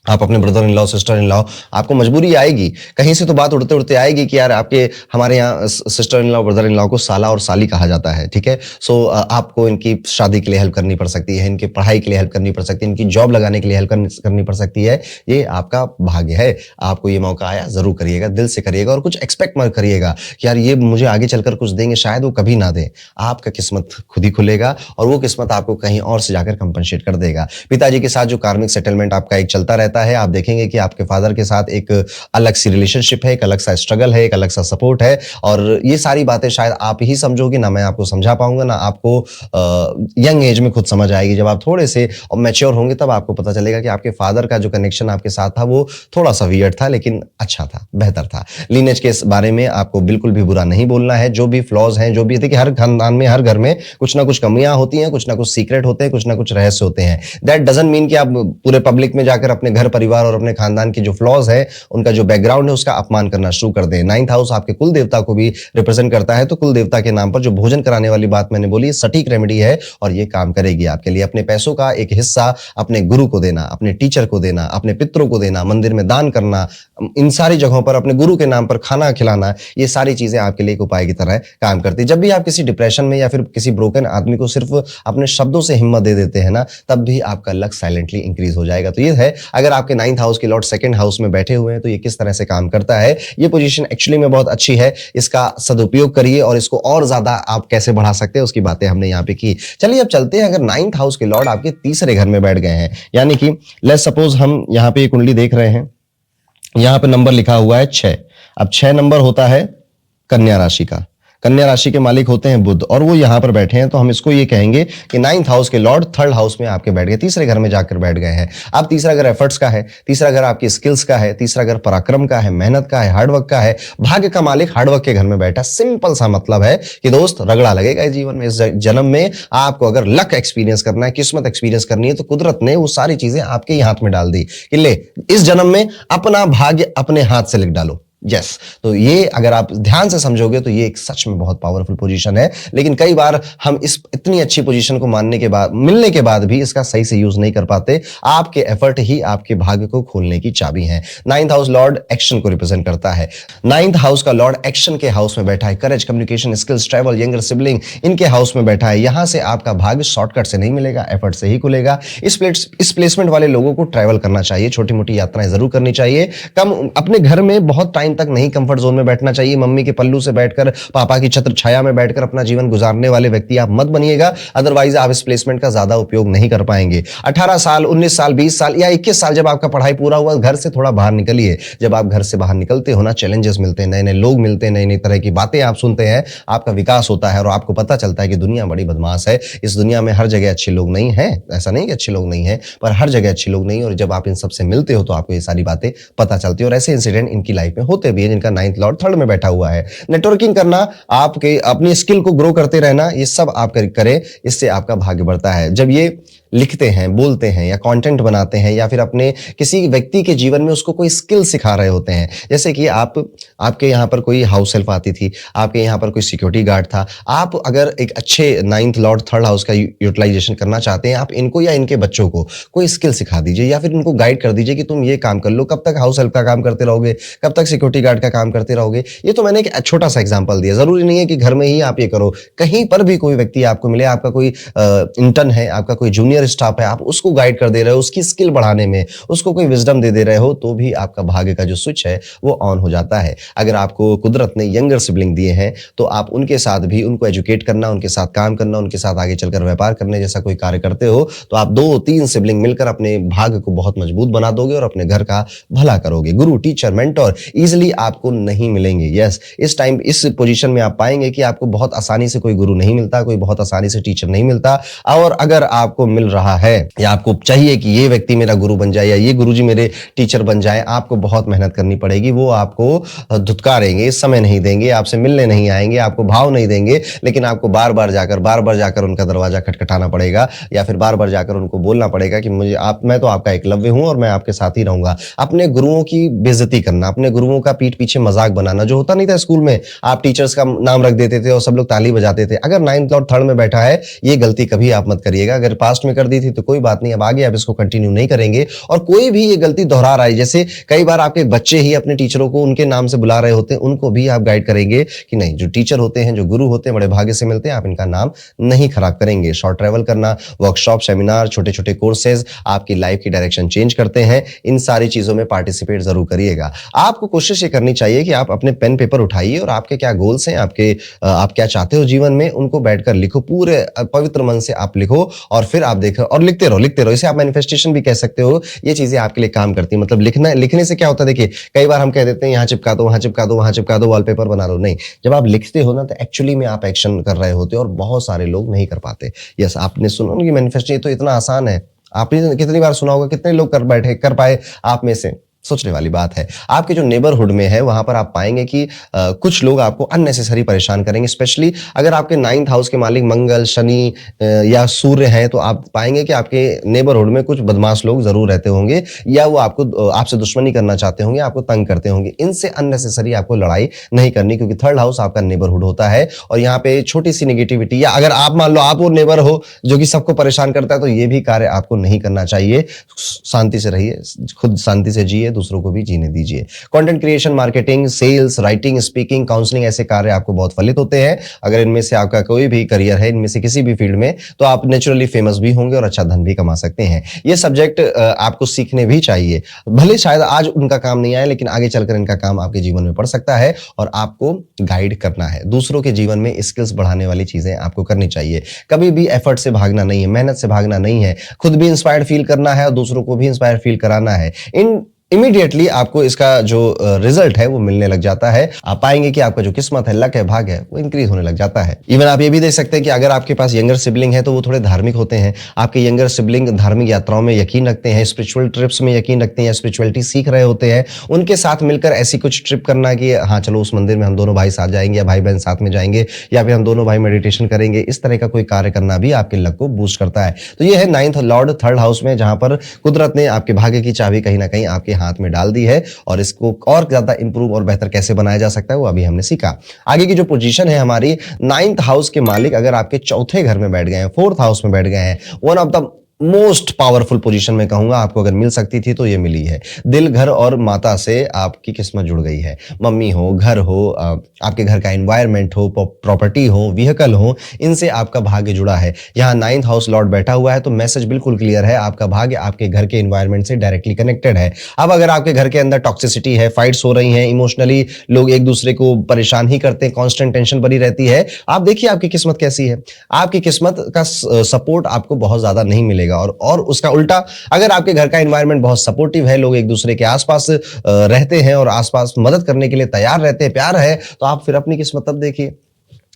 आप अपने brother in law, sister in law, आपको मजबूरी आएगी, कहीं से तो बात उड़ते उड़ते आएगी कि यार आपके, हमारे यहाँ sister in law, brother in law को साला और साली कहा जाता है, ठीक है। सो आपको इनकी शादी के लिए हेल्प करनी पड़ सकती है, इनकी पढ़ाई के लिए हेल्प करनी पड़ सकती है, इनकी जॉब लगाने के लिए हेल्प करनी पड़ सकती है। ये आपका भाग्य है, आपको ये मौका आया, जरूर करिएगा, दिल से करिएगा और कुछ एक्सपेक्ट मत करिएगा कि यार ये मुझे आगे चलकर कुछ देंगे, शायद वो कभी ना दें। आपका किस्मत खुद ही खुलेगा और वो किस्मत आपको कहीं और से जाकर कंपनसेट कर देगा। पिताजी के साथ जो कार्मिक सेटलमेंट आपका एक चलता रहता रहता है, आप देखेंगे कि आपके फादर के साथ एक अलग सी रिलेशनशिप है, एक अलग सा स्ट्रगल है, एक अलग सा सपोर्ट है और ये सारी बातें शायद आप ही समझोगे, ना मैं आपको समझा पाऊंगा, ना आपको यंग एज में खुद समझ आएगी। जब आप थोड़े से मैच्योर होंगे तब आपको पता चलेगा कि आपके फादर का जो कनेक्शन आपके साथ था वो थोड़ा सा वियर्ड था, लेकिन अच्छा था, बेहतर था। लीनेज के बारे में आपको बिल्कुल भी बुरा नहीं बोलना है। जो भी फ्लॉज हैं, जो भी, देखिए हर खानदान में, हर घर में कुछ ना कुछ कमियां होती हैं, कुछ ना कुछ सीक्रेट होते हैं, कुछ ना कुछ रहस्य होते हैं। दैट डजंट मीन कि आप पूरे पब्लिक में जाकर अपने घर परिवार और अपने खानदान के जो फ्लॉज है, उनका जो बैकग्राउंड है, उसका अपमान करना शुरू कर दें। 9th हाउस आपके कुल देवता को भी रिप्रेजेंट करता है, तो कुल देवता के नाम पर जो भोजन कराने वाली बात मैंने बोली, सटीक रेमेडी है और ये काम करेगी आपके लिए। अपने पैसों का एक हिस्सा अपने गुरु को देना, अपने टीचर को देना, अपने पितरों को देना, मंदिर में दान करना, इन सारी जगहों पर अपने गुरु के नाम पर खाना खिलाना, ये सारी चीजें आपके लिए एक उपाय की तरह काम करती है। जब भी आप किसी डिप्रेशन में या फिर किसी ब्रोकन आदमी को सिर्फ अपने शब्दों से हिम्मत दे देते हैं ना, तब भी आपका लक साइलेंटली इंक्रीज हो जाएगा। तो ये है, अगर आपके 9th हाउस के लॉर्ड 2nd हाउस में बैठे हुए हैं तो ये किस तरह से काम करता है। ये पोजीशन एक्चुअली में बहुत अच्छी है, इसका सदुपयोग करिए और इसको और ज्यादा आप कैसे बढ़ा सकते हैं उसकी बातें हमने यहाँ पे की। चलिए अब चलते हैं, अगर 9th हाउस के लॉर्ड आपके तीसरे घर में बैठ गए हैं, यानी कि लेट्स सपोज हम यहाँ पे एक कुंडली देख रहे हैं, यहाँ पे नंबर लिखा हुआ है 6। अब 6 नंबर होता है कन्या राशि का। कन्या राशि के मालिक होते हैं बुध और वो यहां पर बैठे हैं, तो हम इसको ये कहेंगे कि 9th हाउस के लॉर्ड 3rd हाउस में आपके बैठ गए, तीसरे घर में जाकर बैठ गए हैं। अब तीसरा घर एफर्ट्स का है, तीसरा घर आपकी स्किल्स का है, तीसरा घर पराक्रम का है, मेहनत का है, हार्डवर्क का है। भाग्य का मालिक हार्डवर्क के घर में बैठा। सिंपल सा मतलब है कि दोस्त रगड़ा लगेगा इस जीवन में। इस जन्म में आपको अगर लक एक्सपीरियंस करना है, किस्मत एक्सपीरियंस करनी है, तो कुदरत ने वो सारी चीजें आपके ही हाथ में डाल दी कि ले, इस जन्म में अपना भाग्य अपने हाथ से लिख डालो। यस, तो ये अगर आप ध्यान से समझोगे तो ये एक सच में बहुत पावरफुल पोजीशन है। लेकिन कई बार हम इस इतनी अच्छी पोजीशन को मिलने के बाद भी इसका सही से यूज नहीं कर पाते। आपके एफर्ट ही आपके भाग्य को खोलने की चाबी है। 9th हाउस लॉर्ड एक्शन को रिप्रेजेंट करता है। 9th हाउस का लॉर्ड एक्शन के हाउस में बैठा है। Courage, communication skills, travel, younger sibling, इनके हाउस में बैठा है। यहां से आपका भाग्य शॉर्टकट से नहीं मिलेगा, एफर्ट से ही खुलेगा। इस प्लेसमेंट वाले लोगों को ट्रैवल करना चाहिए, छोटी मोटी यात्राएं जरूर करनी चाहिए। अपने घर में बहुत टाइम तक नहीं कंफर्ट जोन में बैठना चाहिए। मम्मी के पल्लू से बैठकर, पापा की छत्र छाया में बैठकर अपना जीवन गुजारने वाले व्यक्ति आप मत बनिएगा, अदरवाइज आप इस प्लेसमेंट का ज्यादा उपयोग नहीं कर पाएंगे। 18 साल, 19 साल, 20 साल या 21 साल जब आपका पढ़ाई पूरा हुआ, घर से थोड़ा बाहर निकलिए। जब आप घर से बाहर निकलते हो ना, चैलेंजेस मिलते हैं, नए नए लोग मिलते हैं, नई नई तरह की बातें आप सुनते हैं, आपका विकास होता है और आपको पता चलता है कि दुनिया बड़ी बदमाश है। इस दुनिया में हर जगह अच्छे लोग नहीं हैं, ऐसा नहीं कि अच्छे लोग नहीं हैं, पर हर जगह अच्छे लोग नहीं। और जब आप इन सबसे मिलते हो तो आपको ये सारी बातें पता चलती है और ऐसे इंसिडेंट इनकी लाइफ में होते भी हैं जिनका 9th लॉर्ड 3rd में बैठा हुआ है। नेटवर्किंग करना, आपके अपनी स्किल को ग्रो करते रहना, ये सब आप करें, इससे आपका भाग्य बढ़ता है। जब ये लिखते हैं, बोलते हैं या कंटेंट बनाते हैं या फिर अपने किसी व्यक्ति के जीवन में उसको कोई स्किल सिखा रहे होते हैं, जैसे कि आपके यहाँ पर कोई हाउस हेल्प आती थी, आपके यहाँ पर कोई सिक्योरिटी गार्ड था, आप अगर एक अच्छे 9th लॉर्ड 3rd हाउस का यूटिलाइजेशन करना चाहते हैं, आप इनको या इनके बच्चों को कोई स्किल सिखा दीजिए या फिर इनको गाइड कर दीजिए कि तुम ये काम कर लो। कब तक हाउस हेल्प का काम करते रहोगे, कब तक सिक्योरिटी गार्ड का काम करते रहोगे। ये तो मैंने एक छोटा सा एग्जांपल दिया, जरूरी नहीं है कि घर में ही आप ये करो। कहीं पर भी कोई व्यक्ति आपको मिले, आपका कोई इंटर्न है, आपका कोई जूनियर स्टाफ है, आप उसको गाइड कर दे रहे हो, उसकी स्किल बढ़ाने में, उसको कोई विजडम दे रहे हो, तो भी आपका भाग्य का जो स्विच है वो ऑन हो जाता है। अगर आपको कुदरत ने यंगर सिबलिंग दिए हैं तो आप उनके साथ भी उनको एजुकेट करना, उनके साथ काम करना, उनके साथ आगे चलकर व्यापार करने जैसा कोई कार्य करते हो तो आप 2-3 सिबलिंग मिलकर अपने भाग्य को बहुत मजबूत बना दोगे और अपने घर का भला करोगे। गुरु, टीचर, मेंटोर इजिली आपको नहीं मिलेंगे। यस, इस टाइम इस पोजीशन में आप पाएंगे कि आपको बहुत आसानी से कोई गुरु नहीं मिलता, कोई बहुत आसानी से टीचर नहीं मिलता। और अगर आपको मिल रहा है या आपको चाहिए कि ये व्यक्ति मेरा गुरु बन जाए या ये गुरुजी मेरे टीचर बन जाए, आपको बहुत मेहनत करनी पड़ेगी। वो आपको धुतकारेंगे, समय नहीं देंगे, आपसे मिलने नहीं आएंगे, आपको भाव नहीं देंगे, लेकिन आपको बार बार जाकर उनका दरवाजा खटखटाना पड़ेगा या फिर बार बार जाकर उनको बोलना पड़ेगा कि मैं तो आपका एकलव्य हूं और मैं आपके साथ ही रहूंगा। अपने गुरुओं की बेइज्जती करना, अपने गुरुओं का पीठ पीछे मजाक बनाना, जो होता नहीं था स्कूल में, आप टीचर्स का नाम रख देते थे और सब लोग ताली बजाते थे। अगर 9th लॉर्ड 3rd में बैठा है, ये गलती कभी आप मत करिएगा। अगर पास्ट में कर दी थी तो कोई बात नहीं, अब आगे आप इसको कंटिन्यू नहीं करेंगे। और कोई भी ये गलती दोहरा रहा है, जैसे कई बार आपके बच्चे ही अपने टीचरों को उनके नाम से बुला रहे होते हैं, उनको भी आप गाइड करेंगे कि नहीं, जो टीचर होते हैं, जो गुरु होते हैं, बड़े भाग्य से मिलते हैं, आप इनका नाम नहीं खराब करेंगे। शॉर्ट ट्रैवल करना, वर्कशॉप, सेमिनार, छोटे छोटे कोर्सेज आपकी लाइफ की डायरेक्शन चेंज करते हैं। इन सारी चीजों में पार्टिसिपेट जरूर करिएगा। आपको कोशिश ये करनी चाहिए कि आप अपने पेन पेपर उठाइए और आपके क्या गोल्स हैं, आप क्या चाहते हो जीवन में, उनको बैठकर लिखो, पूरे पवित्र मन से आप लिखो और फिर आप देखो और लिखते रहो। इसे आप मैनिफेस्टेशन भी कह सकते हो। ये चीजें आपके लिए काम करती है। मतलब लिखने से क्या होता है, देखिए कई बार हम कह देते हैं यहाँ चिपका दो, वहां चिपका दो, वहां चिपका दो, वॉलपेपर बना लो। नहीं, जब आप लिखते हो ना तो एक्चुअली में आप एक्शन कर रहे होते हो, और बहुत सारे लोग नहीं कर पाते। यस, आपने सुना कि मैनिफेस्टेशन तो इतना आसान है। आपने कितनी बार सुना होगा, कितने लोग कर पाए आप में से? सोचने वाली बात है। आपके जो नेबरहुड में है वहां पर आप पाएंगे कि कुछ लोग आपको अननेसेसरी परेशान करेंगे। स्पेशली अगर आपके 9th हाउस के मालिक मंगल, शनि या सूर्य हैं, तो आप पाएंगे कि आपके नेबरहुड में कुछ बदमाश लोग जरूर रहते होंगे, या वो आपसे दुश्मनी करना चाहते होंगे, आपको तंग करते होंगे। इनसे अननेसेसरी आपको लड़ाई नहीं करनी, क्योंकि 3rd हाउस आपका नेबरहुड होता है। और यहाँ पे छोटी सी निगेटिविटी, या अगर आप मान लो आप वो नेबर हो जो कि सबको परेशान करता है, तो ये भी कार्य आपको नहीं करना चाहिए। शांति से रहिए, खुद शांति से जिए, दूसरों को भी जीने दीजिए। Content creation, marketing, sales, writing, speaking, counselling, ऐसे कार्य आपको बहुत फलित होते हैं। अगर इनमें से आपका कोई भी करियर है, इनमें से किसी भी फील्ड में, तो आप नेचुरली फेमस भी होंगे और अच्छा धन भी कमा सकते हैं। ये सब्जेक्ट आपको सीखने भी चाहिए। भले शायद आज उनका काम नहीं आए, लेकिन आगे चलकर इनका काम आपके जीवन में पड़ सकता है, और आपको गाइड करना है। दूसरों के जीवन में स्किल्स बढ़ाने वाली चीजें आपको करनी चाहिए। कभी भी एफर्ट से भागना नहीं है, मेहनत से भागना नहीं है। खुद भी इंस्पायर्ड फील करना है और दूसरों को भी इंस्पायर फील कराना है। इमीडिएटली आपको इसका जो रिजल्ट है वो मिलने लग जाता है। आप पाएंगे कि आपका जो किस्मत है, लक है, भाग है, वो इंक्रीज होने लग जाता है। इवन आप ये भी देख सकते हैं कि अगर आपके पास यंगर सिबलिंग है तो वो थोड़े धार्मिक होते हैं। आपके यंगर सिबलिंग धार्मिक यात्राओं में यकीन रखते हैं, स्पिरिचुअल ट्रिप्स में यकीन रखते हैं, या स्पिरिचुअलिटी सीख रहे होते हैं। उनके साथ मिलकर ऐसी कुछ ट्रिप करना कि हाँ चलो उस मंदिर में हम दोनों भाई साथ जाएंगे, या भाई बहन साथ में जाएंगे, या फिर हम दोनों भाई मेडिटेशन करेंगे, इस तरह का कोई कार्य करना भी आपके लक को बूस्ट करता है। तो ये है 9th लॉर्ड 3rd हाउस में, जहां पर कुदरत ने आपके भाग्य की चाबी कहीं ना कहीं आपके हाथ में डाल दी है। और इसको और ज्यादा इंप्रूव और बेहतर कैसे बनाया जा सकता है वो अभी हमने सीखा। आगे की जो पोजीशन है हमारी, 9th हाउस के मालिक अगर आपके चौथे घर में बैठ गए हैं, 4th हाउस में बैठ गए हैं, one of the most powerful position में कहूंगा, आपको अगर मिल सकती थी तो ये मिली है। दिल, घर और माता से आपकी किस्मत जुड़ गई है। मम्मी हो, घर हो, आपके घर का एनवायरनमेंट हो, प्रॉपर्टी हो, व्हीकल हो, इनसे आपका भाग्य जुड़ा है। यहाँ 9th हाउस लॉर्ड बैठा हुआ है, तो मैसेज बिल्कुल क्लियर है, आपका भाग्य आपके घर के एनवायरनमेंट से डायरेक्टली कनेक्टेड है। अब अगर आपके घर के अंदर टॉक्सिसिटी है, फाइट्स हो रही हैं, इमोशनली लोग एक दूसरे को परेशान ही करते हैं, कॉन्स्टेंट टेंशन बनी रहती है, आप देखिए आपकी किस्मत कैसी है। आपकी किस्मत का सपोर्ट आपको बहुत ज्यादा नहीं मिलेगा। और उसका उल्टा, अगर आपके घर का एनवायरनमेंट बहुत सपोर्टिव है, लोग एक दूसरे के आसपास रहते हैं और आसपास मदद करने के लिए तैयार रहते हैं, प्यार है, तो आप फिर अपनी किस्मत तब देखिए,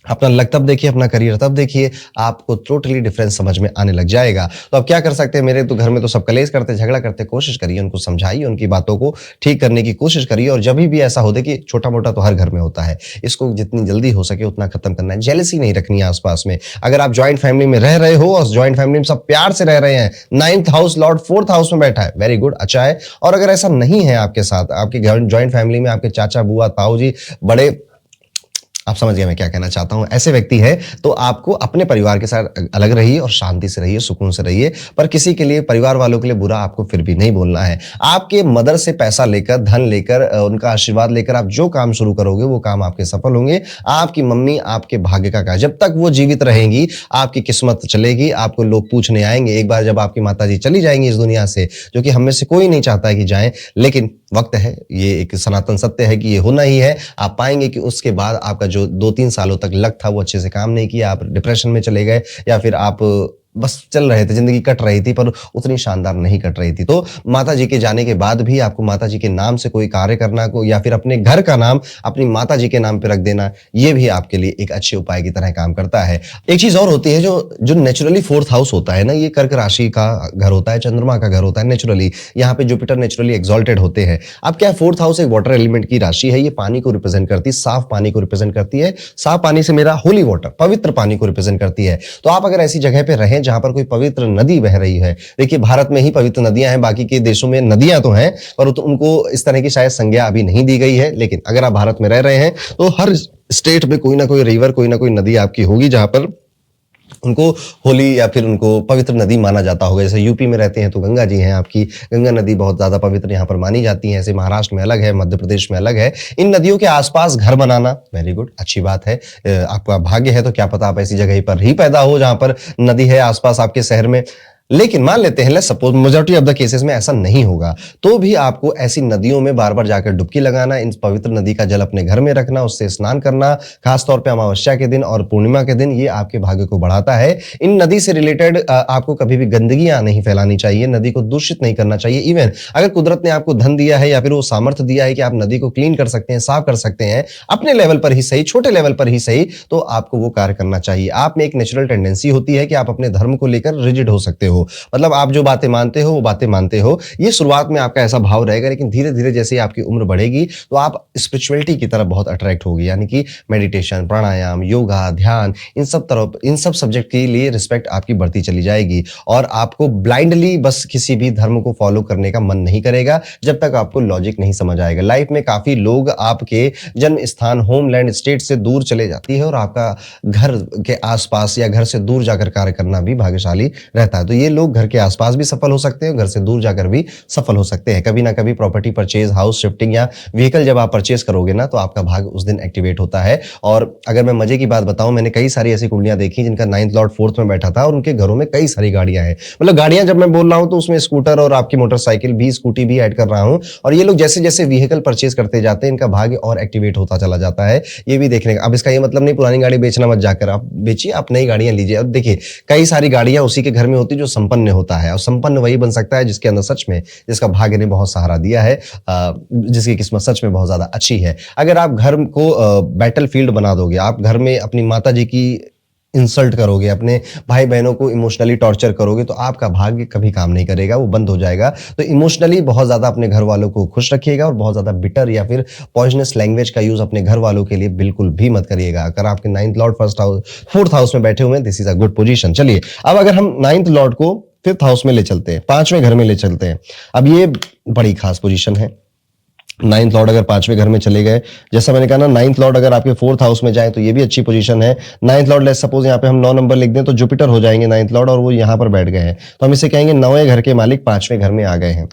अपना लक तब देखिए, अपना करियर तब देखिए, आपको टोटली डिफरेंस समझ में आने लग जाएगा। तो अब क्या कर सकते हैं, मेरे तो घर में तो सब कलेश करते, झगड़ा करते, कोशिश करिए उनको समझाइए, उनकी बातों को ठीक करने की कोशिश करिए। और जब भी ऐसा हो, देखिए छोटा मोटा तो हर घर में होता है, इसको जितनी जल्दी हो सके उतना खत्म करना है। जेलसी नहीं रखनी है आसपास में। अगर आप ज्वाइंट फैमिली में रह रहे हो और ज्वाइंट फैमिली में सब प्यार से रह रहे हैं, 9th house Lord 4th house में बैठा है, वेरी गुड, अच्छा है। और अगर ऐसा नहीं है आपके साथ, आपके ज्वाइंट फैमिली में आपके चाचा, बुआ, ताऊ जी, बड़े, आप समझ गए मैं क्या कहना चाहता हूं, ऐसे व्यक्ति है, तो आपको अपने परिवार के साथ अलग रहिए और शांति से रहिए, सुकून से रहिए। पर किसी के लिए, परिवार वालों के लिए बुरा आपको फिर भी नहीं बोलना है। आपके मदर से पैसा लेकर, धन लेकर, उनका आशीर्वाद लेकर आप जो काम शुरू करोगे वो काम आपके सफल होंगे। आपकी मम्मी आपके भाग्य का जब तक वो जीवित रहेंगी, आपकी किस्मत चलेगी, आपको लोग पूछने आएंगे। एक बार जब आपकी माताजी चली जाएंगी इस दुनिया से, जो कि हम में से कोई नहीं चाहता है कि जाएं, लेकिन वक्त है, ये एक सनातन सत्य है कि ये होना ही है। आप पाएंगे कि उसके बाद आपका जो 2-3 सालों तक लक था वो अच्छे से काम नहीं किया, आप डिप्रेशन में चले गए, या फिर आप बस चल रहे थे, जिंदगी कट रही थी पर उतनी शानदार नहीं कट रही थी। तो माता जी के जाने के बाद भी आपको माता जी के नाम से कोई कार्य करना को, या फिर अपने घर का नाम अपनी माता जी के नाम पे रख देना, ये भी आपके लिए एक अच्छे उपाय की तरह काम करता है। एक चीज और होती है, जो नेचुरली 4th हाउस होता है ना, ये कर्क राशि का घर होता है, चंद्रमा का घर होता है नेचुरली। यहाँ पे जुपिटर नेचुरली एक्सॉल्टेड होते हैं। अब क्या, 4th हाउस एक वाटर एलिमेंट की राशि है, ये पानी को रिप्रेजेंट करती है, साफ पानी को रिप्रेजेंट करती है। साफ पानी से मेरा होली वाटर, पवित्र पानी को रिप्रेजेंट करती है। तो आप अगर ऐसी जगह पे रहें जहां पर कोई पवित्र नदी बह रही है, देखिए भारत में ही पवित्र नदियां हैं, बाकी के देशों में नदियां तो हैं पर उनको इस तरह की शायद संज्ञा अभी नहीं दी गई है। लेकिन अगर आप भारत में रह रहे हैं तो हर स्टेट में कोई ना कोई रिवर, कोई ना कोई नदी आपकी होगी जहां पर उनको होली या फिर उनको पवित्र नदी माना जाता होगा। जैसे यूपी में रहते हैं तो गंगा जी हैं आपकी, गंगा नदी बहुत ज्यादा पवित्र यहाँ पर मानी जाती है। ऐसे महाराष्ट्र में अलग है, मध्य प्रदेश में अलग है। इन नदियों के आसपास घर बनाना वेरी गुड, अच्छी बात है। आपका भाग्य है तो क्या पता आप ऐसी जगह पर ही पैदा हो जहां पर नदी है आसपास आपके शहर में। लेकिन मान लेते हैं, let's suppose majority of the cases में ऐसा नहीं होगा, तो भी आपको ऐसी नदियों में बार बार जाकर डुबकी लगाना, इन पवित्र नदी का जल अपने घर में रखना, उससे स्नान करना, खासतौर पे अमावस्या के दिन और पूर्णिमा के दिन, ये आपके भाग्य को बढ़ाता है। इन नदी से रिलेटेड आपको कभी भी गंदगियां नहीं फैलानी चाहिए, नदी को दूषित नहीं करना चाहिए। इवन अगर कुदरत ने आपको धन दिया है या फिर वो सामर्थ्य दिया है कि आप नदी को क्लीन कर सकते हैं, साफ कर सकते हैं अपने लेवल पर ही सही, छोटे लेवल पर ही सही, तो आपको वो कार्य करना चाहिए। आप में एक नेचुरल टेंडेंसी होती है कि आप अपने धर्म को लेकर रिजिड हो सकते हो, मतलब आप जो बातें मानते हो वो बातें मानते हो। ये शुरुआत में आपका ऐसा भाव रहेगा, लेकिन धीरे धीरे जैसे ही आपकी उम्र बढ़ेगी तो आप स्पिरिचुअलिटी की तरफ बहुत अट्रैक्ट होगी, यानी कि मेडिटेशन, प्राणायाम, योगा, ध्यान, इन सब सब्जेक्ट के लिए रिस्पेक्ट आपकी बढ़ती चली जाएगी और आपको ब्लाइंडली बस किसी भी धर्म को फॉलो करने का मन नहीं करेगा जब तक आपको लॉजिक नहीं समझ आएगा। लाइफ में काफी लोग आपके जन्म स्थान, होमलैंड, स्टेट से दूर चले जाती है और आपका घर के आसपास या घर से दूर जाकर कार्य करना भी भाग्यशाली रहता है। तो ये लोग घर के आसपास भी सफल हो सकते हैं, घर से दूर जाकर भी सफल हो सकते हैं। कभी ना कभी प्रॉपर्टी परचेज, हाउस शिफ्टिंग या व्हीकल जब आप परचेज करोगे ना, तो आपका भाग्य उस दिन एक्टिवेट होता है। और अगर मैं मजे की बात बताऊं, मैंने कई सारी ऐसी कुंडलियां देखी जिनका 9th लॉर्ड 4th में बैठा था और उनके घरों में कई सारी गाड़ियां हैं। मतलब गाड़ियां जब मैं बोल रहा हूं तो उसमें स्कूटर और आपकी मोटरसाइकिल भी, स्कूटी भी ऐड कर रहा हूं। और ये लोग जैसे जैसे व्हीकल परचेज करते जाते हैं, इनका भाग्य और एक्टिवेट होता चला जाता है। ये भी देखने का, अब इसका ये मतलब नहीं पुरानी गाड़ी बेचना मत जाकर, आप बेचिए, आप नई गाड़ियां लीजिए। अब देखिए कई सारी गाड़ियां उसी के घर में होती है जो संपन्न होता है, और संपन्न वही बन सकता है जिसके अंदर सच में, जिसका भाग्य ने बहुत सहारा दिया है, जिसकी किस्मत सच में बहुत ज्यादा अच्छी है। अगर आप घर को बैटल फील्ड बना दोगे, आप घर में अपनी माता जी की इंसल्ट करोगे, अपने भाई बहनों को इमोशनली टॉर्चर करोगे, तो आपका भाग्य कभी काम नहीं करेगा, वो बंद हो जाएगा। तो इमोशनली बहुत ज्यादा अपने घर वालों को खुश रखिएगा और बहुत ज्यादा बिटर या फिर पॉइजनस लैंग्वेज का यूज अपने घर वालों के लिए बिल्कुल भी मत करिएगा। अगर आपके 9th लॉर्ड 4th हाउस में बैठे हुए हैं, this is a good position. चलिए अब अगर हम 9th लॉर्ड को 5th हाउस में ले चलते हैं, 5वें घर में ले चलते हैं। अब ये बड़ी खास पोजीशन है। 9th लॉर्ड अगर 5वें घर में चले गए, जैसा मैंने कहा ना, 9th लॉर्ड अगर आपके 4th हाउस में जाए तो ये भी अच्छी पोजीशन है। 9th लॉर्ड, लेट्स सपोज यहाँ पे हम 9 नंबर लिख दें तो जुपिटर हो जाएंगे 9th लॉर्ड, और वो यहाँ पर बैठ गए हैं, तो हम इसे कहेंगे 9वें घर के मालिक 5वें घर में आ गए हैं।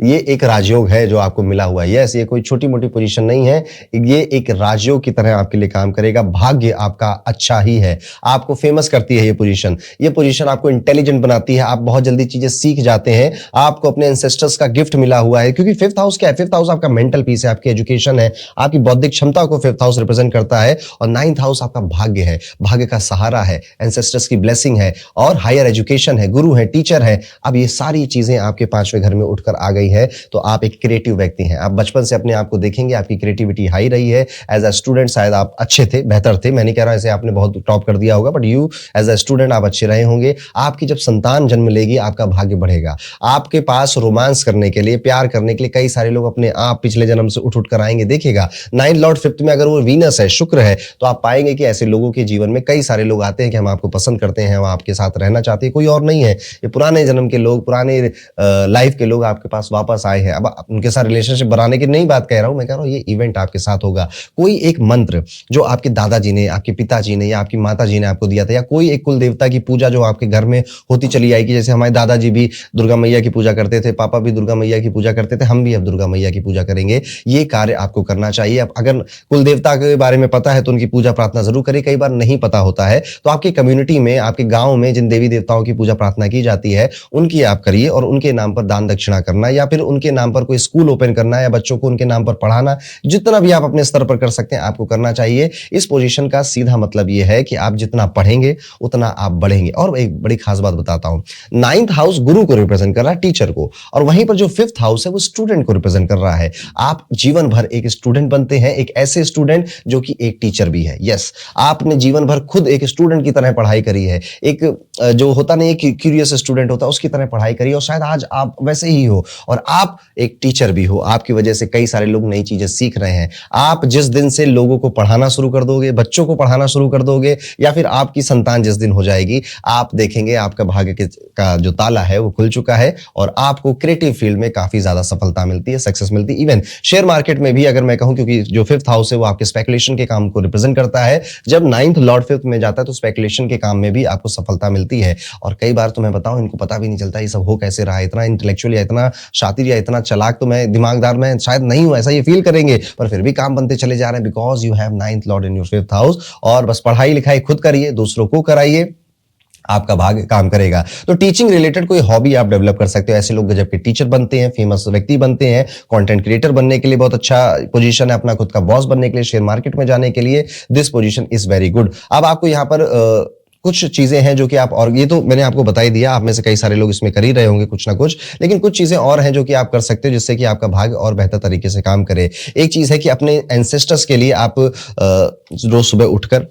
ये एक राजयोग है जो आपको मिला हुआ है। यस, ये कोई छोटी मोटी पोजीशन नहीं है, ये एक राजयोग की तरह आपके लिए काम करेगा। भाग्य आपका अच्छा ही है, आपको फेमस करती है ये पोजीशन। ये पोजीशन आपको इंटेलिजेंट बनाती है, आप बहुत जल्दी चीजें सीख जाते हैं, आपको अपने एंसेस्टर्स का गिफ्ट मिला हुआ है। क्योंकि 5th हाउस क्या है? 5th हाउस आपका मेंटल पीस है, आपकी एजुकेशन है, आपकी बौद्धिक क्षमता को 5th हाउस रिप्रेजेंट करता है। और 9th हाउस आपका भाग्य है, भाग्य का सहारा है, एंसेस्टर्स की ब्लेसिंग है, और हायर एजुकेशन है, गुरु है, टीचर है। अब ये सारी चीजें आपके 5वें घर में उठकर आ गई है, तो आप एक क्रिएटिव व्यक्ति हैं। आप बचपन से अपने आप को देखेंगे, आपकी क्रिएटिविटी हाई रही है। एज अ स्टूडेंट शायद आप अच्छे थे, बेहतर थे, मैं नहीं कह रहा ऐसे आपने बहुत टॉप कर दिया होगा, but you as a student आप अच्छे रहे होंगे। आपकी जब संतान जन्म लेगी, आपका भाग्य बढ़ेगा। आपके पास रोमांस करने के लिए, प्यार करने के लिए कई सारे लोग अपने आप पिछले जन्म से उठ कर आएंगे। देखिएगा 9th लॉर्ड 5th में अगर वो वीनस है, शुक्र है, तो आप पाएंगे कि ऐसे लोगों के जीवन में कई सारे लोग आते हैं कि हम आपको पसंद करते हैं, हम आपके साथ रहना चाहते हैं, कोई और नहीं है, ये पुराने जन्म के लोग, पुराने लाइफ के लोग आपके पास वापस आए हैं। अब उनके साथ रिलेशनशिप बनाने की नहीं बात कह रहा हूं, मैं कह रहा हूं ये इवेंट आपके साथ होगा। कोई एक मंत्र जो आपके दादाजी ने, आपके पिताजी ने या आपकी माताजी ने आपको दिया था, या कोई एक कुल देवता की पूजा जो आपके घर में होती चली आएगी। जैसे हमारे दादाजी भी दुर्गा मैया की पूजा करते थे, पापा भी दुर्गा मैया की पूजा करते थे, हम भी अब दुर्गा मैया की पूजा करेंगे। ये कार्य आपको करना चाहिए। अब अगर कुल देवता के बारे में पता है तो उनकी पूजा प्रार्थना जरूर करें। कई बार नहीं पता होता है तो आपकी कम्युनिटी में, आपके गांव में जिन देवी देवताओं की पूजा प्रार्थना की जाती है उनकी आप करिए, और उनके नाम पर दान दक्षिणा करना, या फिर उनके नाम पर कोई स्कूल ओपन करना, या बच्चों को उनके नाम पर पढ़ाना, जितना भी आप अपने स्तर पर कर सकते हैं आपको करना चाहिए। इस पोजीशन का सीधा मतलब यह है कि आप जितना पढ़ेंगे उतना आप बढ़ेंगे। और एक बड़ी खास बात बताता हूं, 9th हाउस गुरु को रिप्रेजेंट कर रहा है, टीचर को, और वहीं पर जो 5th हाउस है वो स्टूडेंट को रिप्रेजेंट कर रहा है। आप जीवन भर एक स्टूडेंट बनते हैं, एक ऐसे स्टूडेंट जो कि एक टीचर भी है। यस, आपने जीवन भर खुद एक स्टूडेंट की तरह पढ़ाई करी है, एक जो होता नहीं, एक क्यूरियस स्टूडेंट होता है उसकी तरह पढ़ाई करी, और शायद आज आप वैसे ही हो, और आप एक टीचर भी हो। आपकी वजह से कई सारे लोग नई चीजें सीख रहे हैं। आप जिस दिन से लोगों को पढ़ाना शुरू कर दोगे, बच्चों को पढ़ाना शुरू कर दोगे, या फिर आपकी संतान जिस दिन हो जाएगी, आप देखेंगे आपका भाग्य का जो ताला है वो खुल चुका है, और आपको क्रिएटिव फील्ड में काफी ज्यादा सफलता मिलती है, सक्सेस मिलती है। इवन शेयर मार्केट में भी अगर मैं कहूं, क्योंकि जो 5th हाउस है वो आपके स्पेकुलेशन के काम को रिप्रेजेंट करता है, जब 9th लॉर्ड 5th में जाता है तो स्पेकुलेशन के काम में भी आपको सफलता मिलती है। और कई बार तो मैं बताऊं, इनको पता भी नहीं चलता ये सब हो कैसे रहा है। इतना इंटेलेक्चुअल या इतना शातिर या इतना चालाक तो मैं, दिमागदार मैं शायद नहीं हूं, ऐसा ये फील करेंगे, पर फिर भी काम बनते चले जा रहे हैं, because you have 9th Lord in your 5th house. और बस पढ़ाई लिखाई खुद करिए, दूसरों को कराइए, आपका भाग्य काम करेगा। तो टीचिंग रिलेटेड कोई हॉबी आप डेवलप कर सकते हो। ऐसे लोग गजब के टीचर बनते हैं, फेमस व्यक्ति बनते हैं। कंटेंट क्रिएटर बनने के लिए बहुत अच्छा पोजीशन है, अपना खुद का बॉस बनने के लिए, शेयर मार्केट में जाने के लिए this position is very good. अब आपको यहाँ पर कुछ चीजें हैं जो कि आप, और ये तो मैंने आपको बता ही दिया, आप में से कई सारे लोग इसमें कर ही रहे होंगे कुछ ना कुछ, लेकिन कुछ चीजें और हैं जो कि आप कर सकते हो जिससे कि आपका भाग्य और बेहतर तरीके से काम करे। एक चीज है कि अपने एंसेस्टर्स के लिए आप रोज सुबह उठकर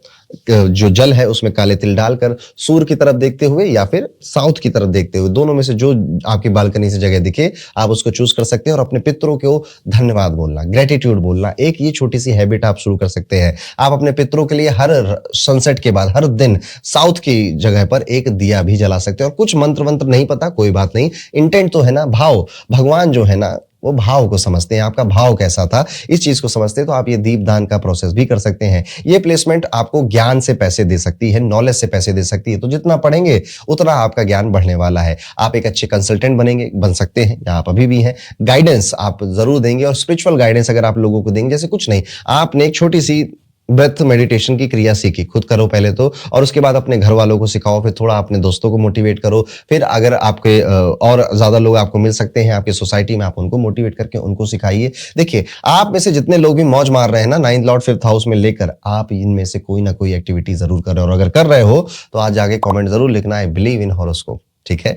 जो जल है उसमें काले तिल डालकर सूर्य की तरफ देखते हुए या फिर साउथ की तरफ देखते हुए, दोनों में से जो आपकी बालकनी से जगह दिखे आप उसको चूज कर सकते हैं और अपने पितरों को धन्यवाद बोलना, ग्रेटिट्यूड बोलना, एक ये छोटी सी हैबिट आप शुरू कर सकते हैं। आप अपने पितरों के लिए हर सनसेट के बाद हर दिन साउथ की जगह पर एक दिया भी जला सकते हैं। और कुछ मंत्र वंत्र नहीं पता, कोई बात नहीं, इंटेंट तो है ना, भाव, भगवान जो है ना वो भाव को समझते हैं, आपका भाव कैसा था इस चीज को समझते हैं। तो आप ये दीपदान का प्रोसेस भी कर सकते हैं। ये प्लेसमेंट आपको ज्ञान से पैसे दे सकती है, नॉलेज से पैसे दे सकती है। तो जितना पढ़ेंगे उतना आपका ज्ञान बढ़ने वाला है। आप एक अच्छे कंसल्टेंट बन सकते हैं, या आप अभी भी हैं। गाइडेंस आप जरूर देंगे, और स्पिरिचुअल गाइडेंस अगर आप लोगों को देंगे, जैसे कुछ नहीं, आपने एक छोटी सी ब्रेथ मेडिटेशन की क्रिया सीखी, खुद करो पहले तो, और उसके बाद अपने घर वालों को सिखाओ, फिर थोड़ा अपने दोस्तों को मोटिवेट करो, फिर अगर आपके और ज्यादा लोग आपको मिल सकते हैं आपकी सोसाइटी में, आप उनको मोटिवेट करके उनको सिखाइए। देखिए, आप में से जितने लोग भी मौज मार रहे हैं ना 9th लॉर्ड 5th हाउस में लेकर, आप इनमें से कोई ना कोई एक्टिविटी जरूर कर रहे हो, और अगर कर रहे हो तो आज जाके कॉमेंट जरूर लिखना, आई बिलीव इन हॉरोस्कोप। ठीक है,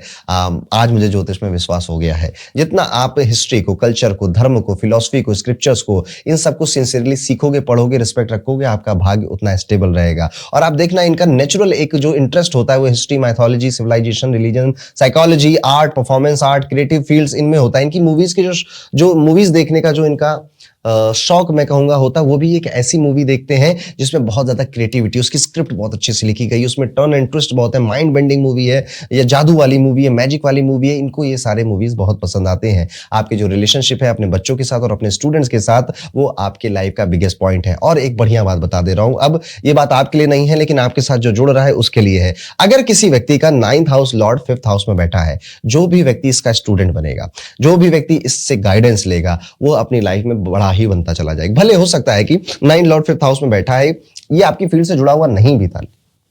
आज मुझे ज्योतिष में विश्वास हो गया है। जितना आप हिस्ट्री को, कल्चर को, धर्म को, फिलॉसफी को, स्क्रिप्चर्स को, इन सबको सिंसियरली सीखोगे, पढ़ोगे, रिस्पेक्ट रखोगे, आपका भाग्य उतना स्टेबल रहेगा। और आप देखना, इनका नेचुरल एक जो इंटरेस्ट होता है वो history, mythology, civilisation, religion, psychology, art, performance art, creative fields, इनमें होता है। इनकी मूवीज के जो मूवीज देखने का जो इनका शौक मैं कहूंगा होता, वो भी एक ऐसी मूवी देखते हैं जिसमें बहुत ज्यादा क्रिएटिविटी, उसकी स्क्रिप्ट बहुत अच्छे से लिखी गई, उसमें टर्न एंड ट्विस्ट बहुत है, माइंड बेंडिंग मूवी है, या जादू वाली मूवी है, मैजिक वाली मूवी है, इनको ये सारे मूवीज बहुत पसंद आते हैं। आपके जो रिलेशनशिप है अपने बच्चों के साथ और अपने स्टूडेंट्स के साथ, वो आपके लाइफ का बिगेस्ट पॉइंट है। और एक बढ़िया बात बता दे रहा हूं, अब ये बात आपके लिए नहीं है लेकिन आपके साथ जो जुड़ रहा है उसके लिए है। अगर किसी व्यक्ति का 9th house Lord 5th house में बैठा है, जो भी व्यक्ति इसका स्टूडेंट बनेगा, जो भी व्यक्ति इससे गाइडेंस लेगा, वो अपनी लाइफ में बड़ा ही बनता चला जाएगा। भले हो सकता है कि 9th लॉर्ड 5th हाउस में बैठा है, ये आपकी फील्ड से जुड़ा हुआ नहीं भी था,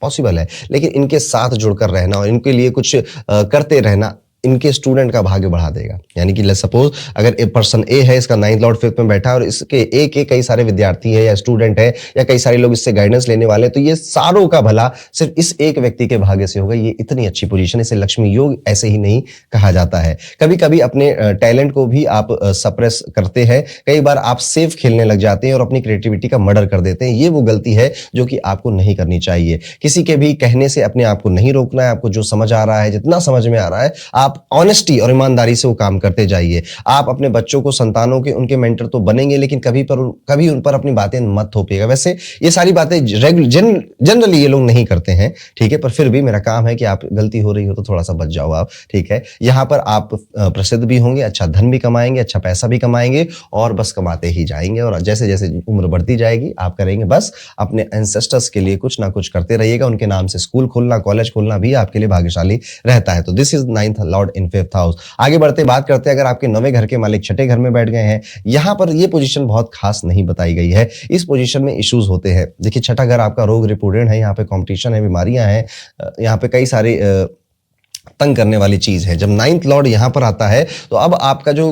पॉसिबल है, लेकिन इनके साथ जुड़कर रहना और इनके लिए कुछ करते रहना इनके स्टूडेंट का भाग्य बढ़ा देगा। यानी कि लेट्स सपोज अगर एक पर्सन ए है, इसका 9th लॉर्ड 5th में बैठा है और इसके ए के कई सारे विद्यार्थी है या स्टूडेंट है या कई सारे लोग इससे गाइडेंस लेने वाले, तो ये सारों का भला सिर्फ इस एक व्यक्ति के भाग्य से होगा। ये इतनी अच्छी पोजीशन है, इसे लक्ष्मी योग ऐसे ही नहीं कहा जाता है। कभी कभी अपने टैलेंट को भी आप सप्रेस करते हैं, कई बार आप सेफ खेलने लग जाते हैं और अपनी क्रिएटिविटी का मर्डर कर देते हैं। ये वो गलती है जो कि आपको नहीं करनी चाहिए। किसी के भी कहने से अपने आप को नहीं रोकना है। आपको जो समझ आ रहा है, जितना समझ में आ रहा है, आप ऑनेस्टी और ईमानदारी से वो काम करते जाइए। आप अपने बच्चों को, संतानों के, उनके मेंटर तो बनेंगे, लेकिन कभी उन पर अपनी बातें मत थोपिएगा। वैसे ये सारी बातें जनरली ये लोग नहीं करते हैं, ठीक है, पर फिर भी मेरा काम है कि आप गलती हो रही हो तो थोड़ा सा बच जाओ आप, ठीक है। यहाँ पर आप प्रसिद्ध भी होंगे, अच्छा धन भी कमाएंगे, अच्छा पैसा भी कमाएंगे, और बस कमाते ही जाएंगे। और जैसे जैसे उम्र बढ़ती जाएगी आप करेंगे बस अपने एंसेस्टर्स के लिए कुछ ना कुछ करते रहिएगा। उनके नाम से स्कूल खोलना, कॉलेज खोलना भी आपके लिए भाग्यशाली रहता है। तो this is 9th Lord in 5th house. आगे बढ़ते बात करते हैं, अगर आपके 9वें घर के मालिक 6ठे घर में बैठ गए हैं, यहां पर ये पोजीशन बहुत खास नहीं बताई गई है। इस पोजीशन में इश्यूज होते हैं। देखिए, 6ठा घर आपका रोग रिपोर्टेड है, यहाँ पे कंपटीशन है, बीमारियां हैं, यहाँ पे कई सारे तंग करने वाली चीज है। जब 9th लॉर्ड यहां पर आता है तो अब आपका जो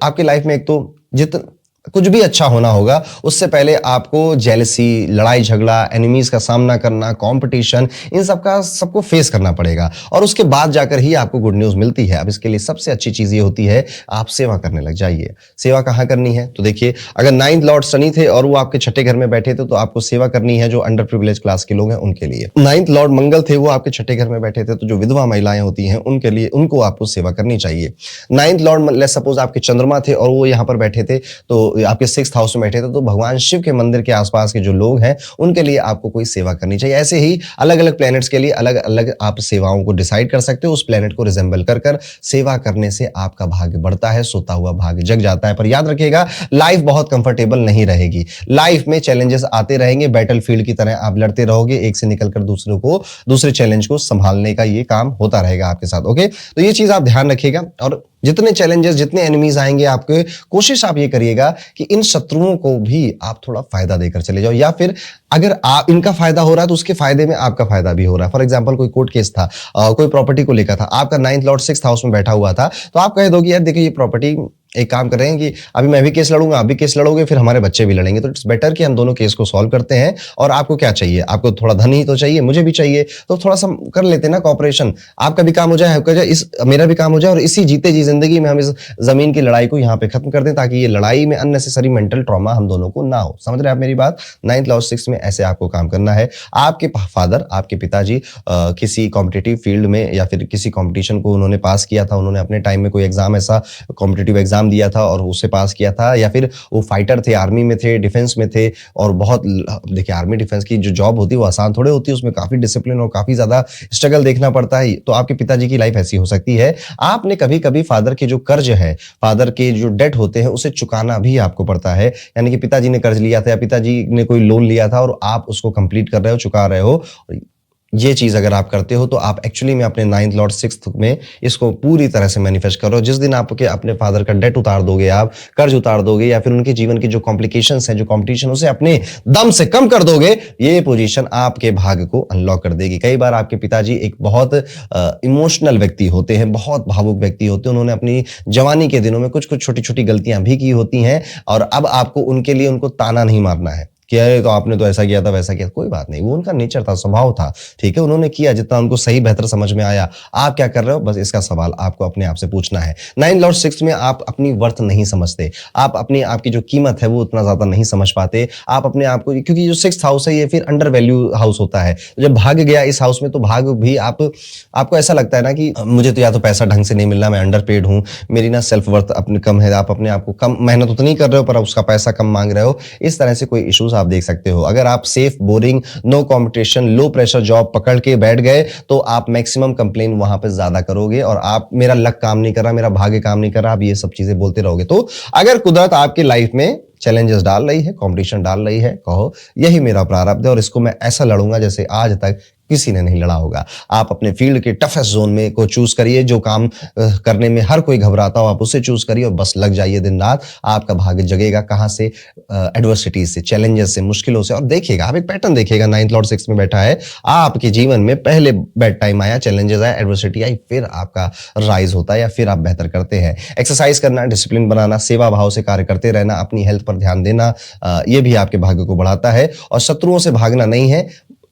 आपकी लाइफ में एक तो कुछ भी अच्छा होना होगा, उससे पहले आपको जेलसी, लड़ाई झगड़ा, एनिमीज का सामना करना, कंपटीशन, इन सबको फेस करना पड़ेगा, और उसके बाद जाकर ही आपको गुड न्यूज मिलती है। अब इसके लिए सबसे अच्छी चीज ये होती है, आप सेवा करने लग जाइए। सेवा कहाँ करनी है? तो देखिए, अगर 9th लॉर्ड शनि थे और वो आपके 6ठे घर में बैठे थे, तो आपको सेवा करनी है जो अंडर प्रिविलेज क्लास के लोग हैं उनके लिए। 9th लॉर्ड मंगल थे, वो आपके 6ठे घर में बैठे थे, तो जो विधवा महिलाएं होती हैं उनके लिए, उनको आपको सेवा करनी चाहिए। 9th लॉर्ड लेट्स सपोज आपके चंद्रमा थे और वो यहाँ पर बैठे थे, तो आपके 6th हाउस में बैठे थे, तो भगवान शिव के मंदिर के आसपास के जो लोग हैं उनके लिए आपको कोई सेवा करनी चाहिए। ऐसे ही अलग अलग प्लैनेट्स के लिए अलग अलग आप सेवाओं को डिसाइड कर सकते हो। उस प्लैनेट को रिजेंबल कर सेवा करने से आपका भाग्य बढ़ता है, सोता हुआ भाग्य जग जाता है। पर याद रखिएगा, लाइफ बहुत कंफर्टेबल नहीं रहेगी। लाइफ में चैलेंजेस आते रहेंगे, बैटल फील्ड की तरह आप लड़ते रहोगे, एक से निकलकर दूसरे चैलेंज को संभालने का ये काम होता रहेगा आपके साथ। ओके, तो ये चीज आप ध्यान रखिएगा। और जितने चैलेंजेस, जितने एनिमीज आएंगे आपके, कोशिश आप ये करिएगा कि इन शत्रुओं को भी आप थोड़ा फायदा देकर चले जाओ, या फिर अगर आप इनका फायदा हो रहा है तो उसके फायदे में आपका फायदा भी हो रहा है। फॉर एग्जांपल कोई कोर्ट केस था, कोई प्रॉपर्टी को लेकर था, आपका 9th लॉर्ड 6th हाउस में बैठा हुआ था, तो आप कह दो कि यार देखिए ये प्रॉपर्टी, एक काम कर रहे हैं कि अभी मैं भी केस लड़ूंगा, आप भी केस लड़ोगे, फिर हमारे बच्चे भी लड़ेंगे, तो इट्स बेटर कि हम दोनों केस को सॉल्व करते हैं। और आपको क्या चाहिए, आपको थोड़ा धन ही तो चाहिए, मुझे भी चाहिए, तो थोड़ा सा कर लेते हैं ना कॉपरेशन, आपका भी काम हो जाए, आपका जाए, मेरा भी काम हो जाए, और इसी जीते जी जिंदगी में हम इस जमीन की लड़ाई को यहाँ पे खत्म कर दें, ताकि ये लड़ाई में अननेसेसरी मेंटल ट्रॉमा हम दोनों को ना हो। समझ रहे हैं आप मेरी बात? 9th लॉर्ड 6 में ऐसे आपको काम करना है। आपके फादर, आपके पिताजी किसी कॉम्पिटिटिव फील्ड में या फिर किसी कॉम्पिटिशन को उन्होंने पास किया था, उन्होंने अपने टाइम में कोई एग्जाम, ऐसा कॉम्पिटिटिव एग्जाम दिया था और उसे पास किया था, या फिर वो फाइटर थे, आर्मी में थे, डिफेंस में थे, और बहुत, देखिए आर्मी डिफेंस की जो जॉब होती है वो आसान थोड़े होती है, उसमें काफी डिसिप्लिन और काफी ज्यादा स्ट्रगल देखना पड़ता है। तो आपके पिताजी की लाइफ ऐसी हो सकती है। आपने कभी कभी फादर के जो कर्ज है, फादर के जो डेट होते हैं, उसे चुकाना भी आपको पड़ता है। यानी कि पिताजी ने कर्ज लिया था या पिताजी ने कोई लोन लिया था और आप उसको कंप्लीट कर रहे हो, चुका रहे हो, ये चीज अगर आप करते हो तो आप एक्चुअली में अपने 9th लॉर्ड 6th में इसको पूरी तरह से मैनिफेस्ट करो। जिस दिन आपके अपने फादर का डेट उतार दोगे, आप कर्ज उतार दोगे, या फिर उनके जीवन की जो कॉम्प्लिकेशंस हैं, जो कॉम्पिटिशन, उसे अपने दम से कम कर दोगे, ये पोजीशन आपके भाग्य को अनलॉक कर देगी। कई बार आपके पिताजी एक बहुत इमोशनल व्यक्ति होते हैं, बहुत भावुक व्यक्ति होते हैं, उन्होंने अपनी जवानी के दिनों में कुछ कुछ छोटी छोटी गलतियां भी की होती हैं, और अब आपको उनके लिए उनको ताना नहीं मारना है कि अरे तो आपने तो ऐसा किया था, वैसा किया, कोई बात नहीं, वो उनका नेचर था, स्वभाव था, ठीक है, उन्होंने किया जितना उनको सही बेहतर समझ में आया। आप क्या कर रहे हो, बस इसका सवाल आपको अपने आप से पूछना है। 9th लॉर्ड 6 में आप अपनी वर्थ नहीं समझते, आप अपनी आपकी जो कीमत है वो उतना ज्यादा नहीं समझ पाते, आप अपने आप को, क्योंकि जो 6th हाउस है ये फिर अंडर वैल्यू हाउस होता है। जब भाग गया इस हाउस में तो भाग भी आपको ऐसा लगता है ना कि मुझे तो या तो पैसा ढंग से नहीं मिल रहा, मैं अंडर पेड हूं, मेरी ना सेल्फ वर्थ अपनी कम है, आप अपने आप को कम, मेहनत उतनी कर रहे हो पर उसका पैसा कम मांग रहे हो, इस तरह से कोई इश्यूज आप देख सकते हो। अगर आप safe, boring, no competition, low pressure job पकड़ के बैठ गए तो आप मैक्सिमम कंप्लेन वहां पे ज्यादा करोगे, और आप मेरा लक काम नहीं कर रहा, मेरा भाग्य काम नहीं कर रहा, आप ये सब चीजें बोलते रहोगे। तो अगर कुदरत आपकी लाइफ में चैलेंजेस डाल रही है, कंपटीशन डाल रही है, कहो यही मेरा प्रारब्ध है और इसको मैं ऐसा लड़ूंगा जैसे आज तक किसी ने नहीं लड़ा होगा। आप अपने फील्ड के टफेस्ट जोन में को चूज करिए, जो काम करने में हर कोई घबराता हो आप उसे चूज करिए, और बस लग जाइए दिन रात, आपका भाग्य जगेगा। कहां से? एडवर्सिटीज से, चैलेंजेस से, मुश्किलों से। और देखिएगा, आप एक पैटर्न देखिएगा, 9th लॉर्ड 6 में बैठा है, आपके जीवन में पहले बैड टाइम आया, चैलेंजेस आया, एडवर्सिटी आई, फिर आपका राइज होता है या फिर आप बेहतर करते हैं। एक्सरसाइज करना, डिसिप्लिन बनाना, सेवा भाव से कार्य करते रहना, अपनी हेल्थ पर ध्यान देना, ये भी आपके भाग्य को बढ़ाता है। और शत्रुओं से भागना नहीं है,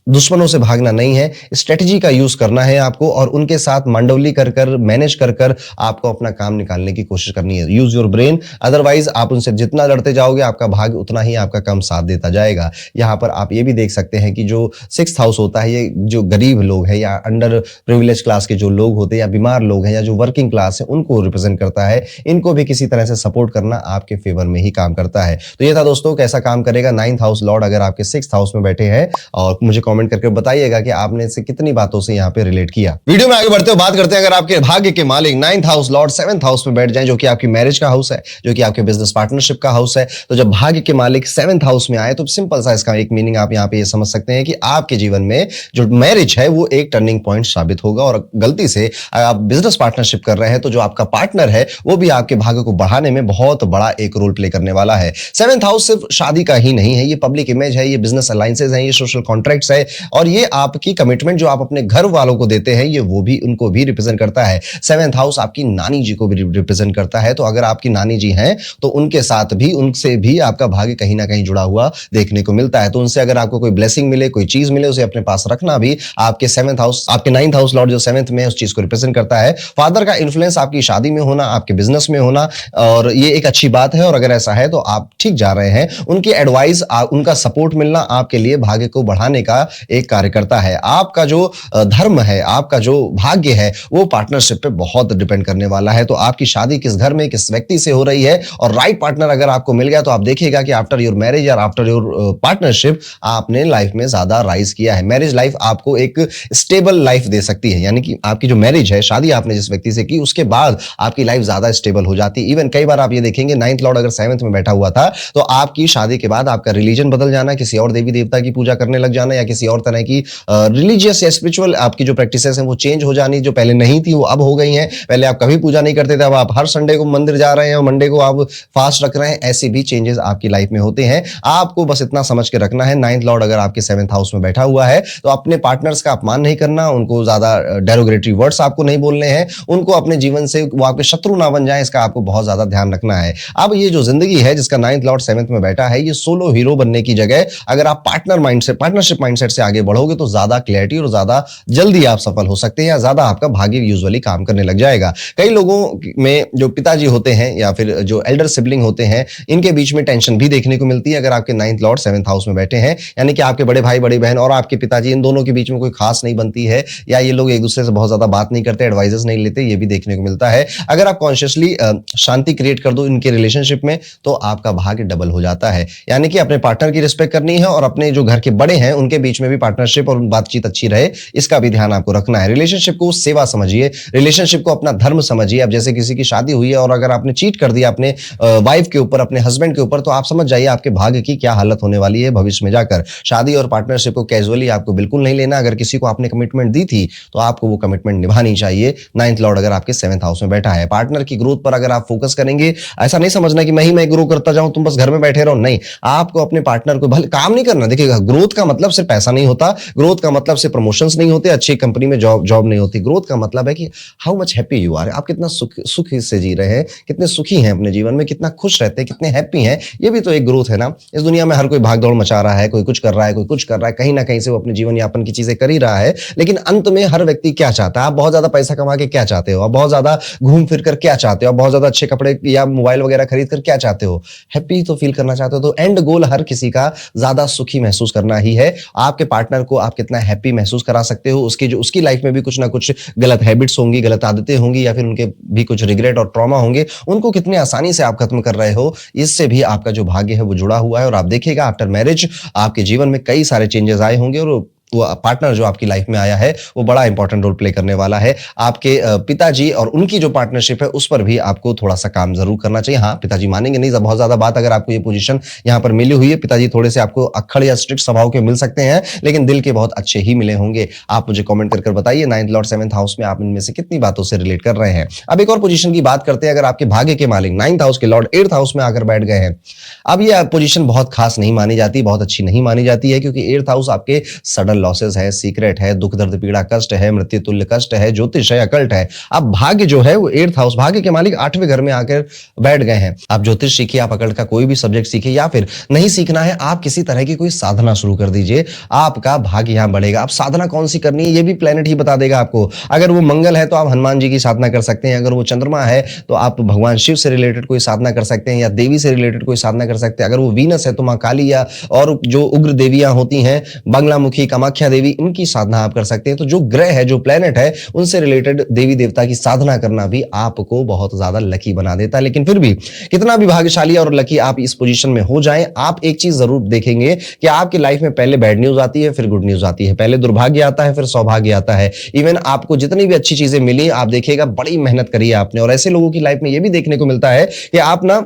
दुश्मनों से भागना नहीं है, स्ट्रेटजी का यूज करना है आपको, और उनके साथ मंडवली कर कर, मैनेज कर कर आपको अपना काम निकालने की कोशिश करनी है। यूज योर ब्रेन, अदरवाइज आप उनसे जितना लड़ते जाओगे आपका भाग्य उतना ही आपका कम साथ देता जाएगा। यहाँ पर आप ये भी देख सकते हैं कि जो 6th हाउस होता है, ये जो गरीब लोग हैं या अंडर प्रिविलेज क्लास के जो लोग होते हैं, या बीमार लोग हैं, या जो वर्किंग क्लास है, उनको रिप्रेजेंट करता है। इनको भी किसी तरह से सपोर्ट करना आपके फेवर में ही काम करता है। तो ये था दोस्तों, कैसा काम करेगा 9th हाउस लॉर्ड अगर आपके 6th हाउस में बैठे हैं, और मुझे कमेंट करके बताइएगा कि आपने से कितनी बातों से यहाँ पे रिलेट किया। वीडियो में आगे बढ़ते हुए बात करते हैं, अगर आपके भाग्य के मालिक 9th house Lord 7th house में बैठ जाएं, जो कि आपकी मैरिज का हाउस है, जो कि आपके बिजनेस पार्टनरशिप का हाउस है, तो जब भाग्य के मालिक 7th हाउस में आए तो सिंपल सा इसका एक मीनिंग आप यहाँ पे ये समझ सकते हैं कि आपके जीवन में जो मैरिज है वो एक टर्निंग पॉइंट साबित होगा। और गलती से आप बिजनेस पार्टनरशिप कर रहे हैं तो जो आपका पार्टनर है वो भी आपके भाग्य को बढ़ाने में बहुत बड़ा एक रोल प्ले करने वाला है। 7th हाउस सिर्फ शादी का ही नहीं है, ये पब्लिक इमेज है, ये बिजनेस अलायंसेज हैं, ये सोशल कॉन्ट्रैक्ट्स है, और ये आपकी कमिटमेंट जो आप अपने घर वालों को देते हैं, ये वो भी उनको भी रिप्रेजेंट करता है। 7th हाउस आपकी नानी जी को भी रिप्रेजेंट करता है, तो अगर आपकी नानी जी हैं तो उनके साथ भी, उनसे भी आपका भाग्य कहीं ना कहीं जुड़ा हुआ देखने को मिलता है। तो उनसे अगर आपको कोई ब्लेसिंग मिले, कोई चीज मिले, उसे अपने पास रखना भी आपके 7th हाउस, आपके 9th हाउस लॉर्ड जो 7th में उस चीज को रिप्रेजेंट करता है। फादर का इन्फ्लुएंस आपकी शादी में होना, आपके बिजनेस में होना, और ये एक अच्छी बात है, और अगर ऐसा है तो आप ठीक जा रहे हैं। उनकी एडवाइस, उनका सपोर्ट मिलना आपके लिए भाग्य को बढ़ाने का एक कार्य करता है। आपका जो धर्म है, आपका जो भाग्य है, वो पार्टनरशिप पे बहुत डिपेंड करने वाला है। तो आपकी शादी किस घर में, किस व्यक्ति से हो रही है, और राइट पार्टनर अगर आपको मिल गया तो आप देखिएगा कि आफ्टर योर मैरिज या आफ्टर योर पार्टनरशिप आपने लाइफ में ज्यादा राइज किया है। मैरिज लाइफ आपको एक स्टेबल लाइफ दे सकती है, यानी कि आपकी जो मैरिज है, शादी आपने जिस व्यक्ति से की, उसके बाद आपकी लाइफ ज्यादा स्टेबल हो जाती है। इवन कई बार आप ये देखेंगे 9th लॉर्ड अगर 7th में बैठा हुआ था तो आपकी शादी के बाद आपका रिलीजन बदल जाना, किसी और देवी देवता की पूजा करने लग जाना, या किसी किसी और तरह की रिलीजियस या स्पिरिचुअल आपकी जो प्रैक्टिसेस हैं वो चेंज हो जानी, जो पहले नहीं थी वो अब हो गई हैं। पहले आप कभी पूजा नहीं करते थे, अब आप हर संडे को मंदिर जा रहे हैं और मंडे को आप फास्ट रख रहे हैं। ऐसे भी चेंजेस आपकी लाइफ में होते हैं। आपको बस इतना समझ के रखना है, नाइन्थ लॉर्ड अगर आपके 7th हाउस में बैठा हुआ है तो अपने पार्टनर्स का अपमान नहीं करना, उनको ज्यादा डेरोगेटरी वर्ड्स आपको नहीं बोलने हैं, उनको अपने जीवन से वो आपके शत्रु ना बन जाए, इसका आपको बहुत ज्यादा ध्यान रखना है। अब ये जो जिंदगी है जिसका 9th लॉर्ड 7th में बैठा है, ये सोलो हीरो बनने की जगह अगर आप पार्टनरशिप माइंडसेट से आगे बढ़ोगे तो ज्यादा क्लैरिटी और ज्यादा जल्दी आप सफल हो सकते हैं, या ज्यादा आपका भाग्य यूजुअली काम करने लग जाएगा। कई लोगों में जो पिताजी होते हैं या फिर जो एल्डर सिबलिंग होते हैं, इनके बीच में टेंशन भी देखने को मिलती है अगर आपके 9th लॉर्ड 7th हाउस में बैठे हैं, यानी कि आपके बड़े भाई बड़ी बहन और आपके पिताजी, इन दोनों के बीच में कोई खास नहीं बनती है, या ये लोग एक दूसरे से बहुत ज्यादा बात नहीं करते, एडवाइजेस नहीं लेते, ये भी देखने को मिलता है। अगर आप कॉन्शियसली शांति क्रिएट कर दो इनके रिलेशनशिप में तो आपका भाग्य डबल हो जाता है। यानी कि अपने पार्टनर की रिस्पेक्ट करनी है और अपने जो घर के बड़े हैं उनके बीच में भी पार्टनरशिप और बातचीत अच्छी रहे, इसका भी ध्यान आपको रखना है। रिलेशनशिप को सेवा समझिए, रिलेशनशिप को अपना धर्म समझिए। अब जैसे किसी की शादी हुई है और अगर आपने चीट कर दिया अपने वाइफ के ऊपर, अपने हस्बैंड के ऊपर, तो आप समझ जाइए आपके भाग्य की क्या हालत होने वाली है भविष्य में जाकर। शादी और पार्टनरशिप को कैजुअली आपको बिल्कुल नहीं लेना। अगर किसी को आपने कमिटमेंट दी थी तो आपको वो कमिटमेंट निभानी चाहिए। 9th लॉर्ड अगर आपके 7th हाउस में बैठा है, पार्टनर की ग्रोथ पर अगर आप फोकस करेंगे, ऐसा नहीं समझना कि मैं ग्रो करता जाऊं, तुम बस घर में बैठे रहो, नहीं, आपको अपने पार्टनर को भले काम नहीं करना। देखिएगा, ग्रोथ का मतलब सिर्फ पैसा नहीं होता, ग्रोथ का मतलब सिर्फ प्रमोशंस नहीं होते, अच्छी कंपनी में जॉब नहीं होती। ग्रोथ का मतलब है कि how much happy you are, आप कितना सुख से जी रहे हैं, कितने सुखी हैं अपने जीवन में, कितना खुश रहते हैं, कितने हैप्पी हैं, ये भी तो एक ग्रोथ है ना। इस दुनिया में हर कोई भागदौड़ मचा रहा है, कोई कुछ कर रहा है, कोई कुछ कर रहा है, कहीं ना कहीं से वो अपने जीवन यापन की चीजें कर ही रहा है, लेकिन अंत में हर व्यक्ति क्या चाहता है? आप बहुत ज्यादा पैसा कमा के क्या चाहते हो? आप बहुत ज्यादा घूम फिर कर क्या चाहते हो? आप बहुत ज्यादा अच्छे कपड़े या मोबाइल वगैरह खरीद कर क्या चाहते हो? हैप्पी तो फील करना चाहते हो। तो एंड गोल हर किसी का ज्यादा सुखी महसूस करना ही है। आपके पार्टनर को आप कितना हैप्पी महसूस करा सकते हो, उसकी लाइफ में भी कुछ ना कुछ गलत हैबिट्स होंगी, गलत आदतें होंगी, या फिर उनके भी कुछ रिग्रेट और ट्रॉमा होंगे, उनको कितने आसानी से आप खत्म कर रहे हो, इससे भी आपका जो भाग्य है वो जुड़ा हुआ है। और आप देखिएगा आफ्टर मैरिज आपके जीवन में कई सारे चेंजेस आए होंगे, और वो पार्टनर जो आपकी लाइफ में आया है वो बड़ा इंपॉर्टेंट रोल प्ले करने वाला है। आपके पिताजी और उनकी जो पार्टनरशिप है उस पर भी आपको थोड़ा सा काम जरूर करना चाहिए। हाँ, पिताजी मानेंगे नहीं बहुत ज्यादा बात, अगर आपको ये पोजीशन यहाँ पर मिली हुई है। पिताजी थोड़े से आपको अक्खड़ या स्ट्रिक्ट स्वभाव के मिल सकते हैं, लेकिन दिल के बहुत अच्छे ही मिले होंगे। आप मुझे कमेंट कर बताइए 9th लॉर्ड 7th हाउस में आप इनमें से कितनी बातों से रिलेट कर रहे हैं। अब एक और पोजीशन की बात करते हैं। अगर आपके भाग्य के मालिक 9th हाउस के लॉर्ड 8th हाउस में आकर बैठ गए हैं, अब ये पोजीशन बहुत खास नहीं मानी जाती, बहुत अच्छी नहीं मानी जाती है, क्योंकि 8th हाउस आपके सडन लॉसेस है, सीक्रेट है, दुख दर्द पीड़ा कष्ट है, मृत्यु तुल्य कष्ट है, ज्योतिष है, अकल्ट है। अब भाग्य जो है वो 8th हाउस, भाग्य के मालिक 8वें घर में आकर बैठ गए हैं। आप ज्योतिष सीखिए, आप अकल्ट का कोई भी सब्जेक्ट सीखिए, या फिर नहीं सीखना है आप किसी तरह की कोई साधना शुरू कर दीजिए, आपका भाग्य यहां बढ़ेगा। आप साधना कौन सी करनी है ये भी प्लेनेट ही बता देगा आपको। अगर वो मंगल है तो आप हनुमान जी की साधना कर सकते हैं, अगर वो चंद्रमा है तो आप भगवान शिव से रिलेटेड कोई साधना कर सकते हैं, या देवी से रिलेटेड कोई साधना कर सकते हैं। अगर वो वीनस है तो मां काली या और जो उग्र देवियां होती हैं, बंगलामुखी, कामाख्या देवी, इनकी साधना आप कर सकते हैं। तो जो ग्रह है, जो प्लेनेट है, उनसे रिलेटेड देवी देवता की साधना करना भी आपको बहुत ज्यादा लकी बना देता है। लेकिन फिर भी कितना भी भाग्यशाली और लकी आप इस पोजीशन में हो जाएं, आप एक चीज जरूर देखेंगे कि आपकी लाइफ में पहले बैड न्यूज आती है, फिर गुड न्यूज आती है, पहले दुर्भाग्य आता है, फिर सौभाग्य आता है। इवन आपको जितनी भी अच्छी चीजें मिली, आप देखिएगा बड़ी मेहनत करी है आपने। और ऐसे लोगों की लाइफ में यह भी देखने को मिलता है कि आप ना,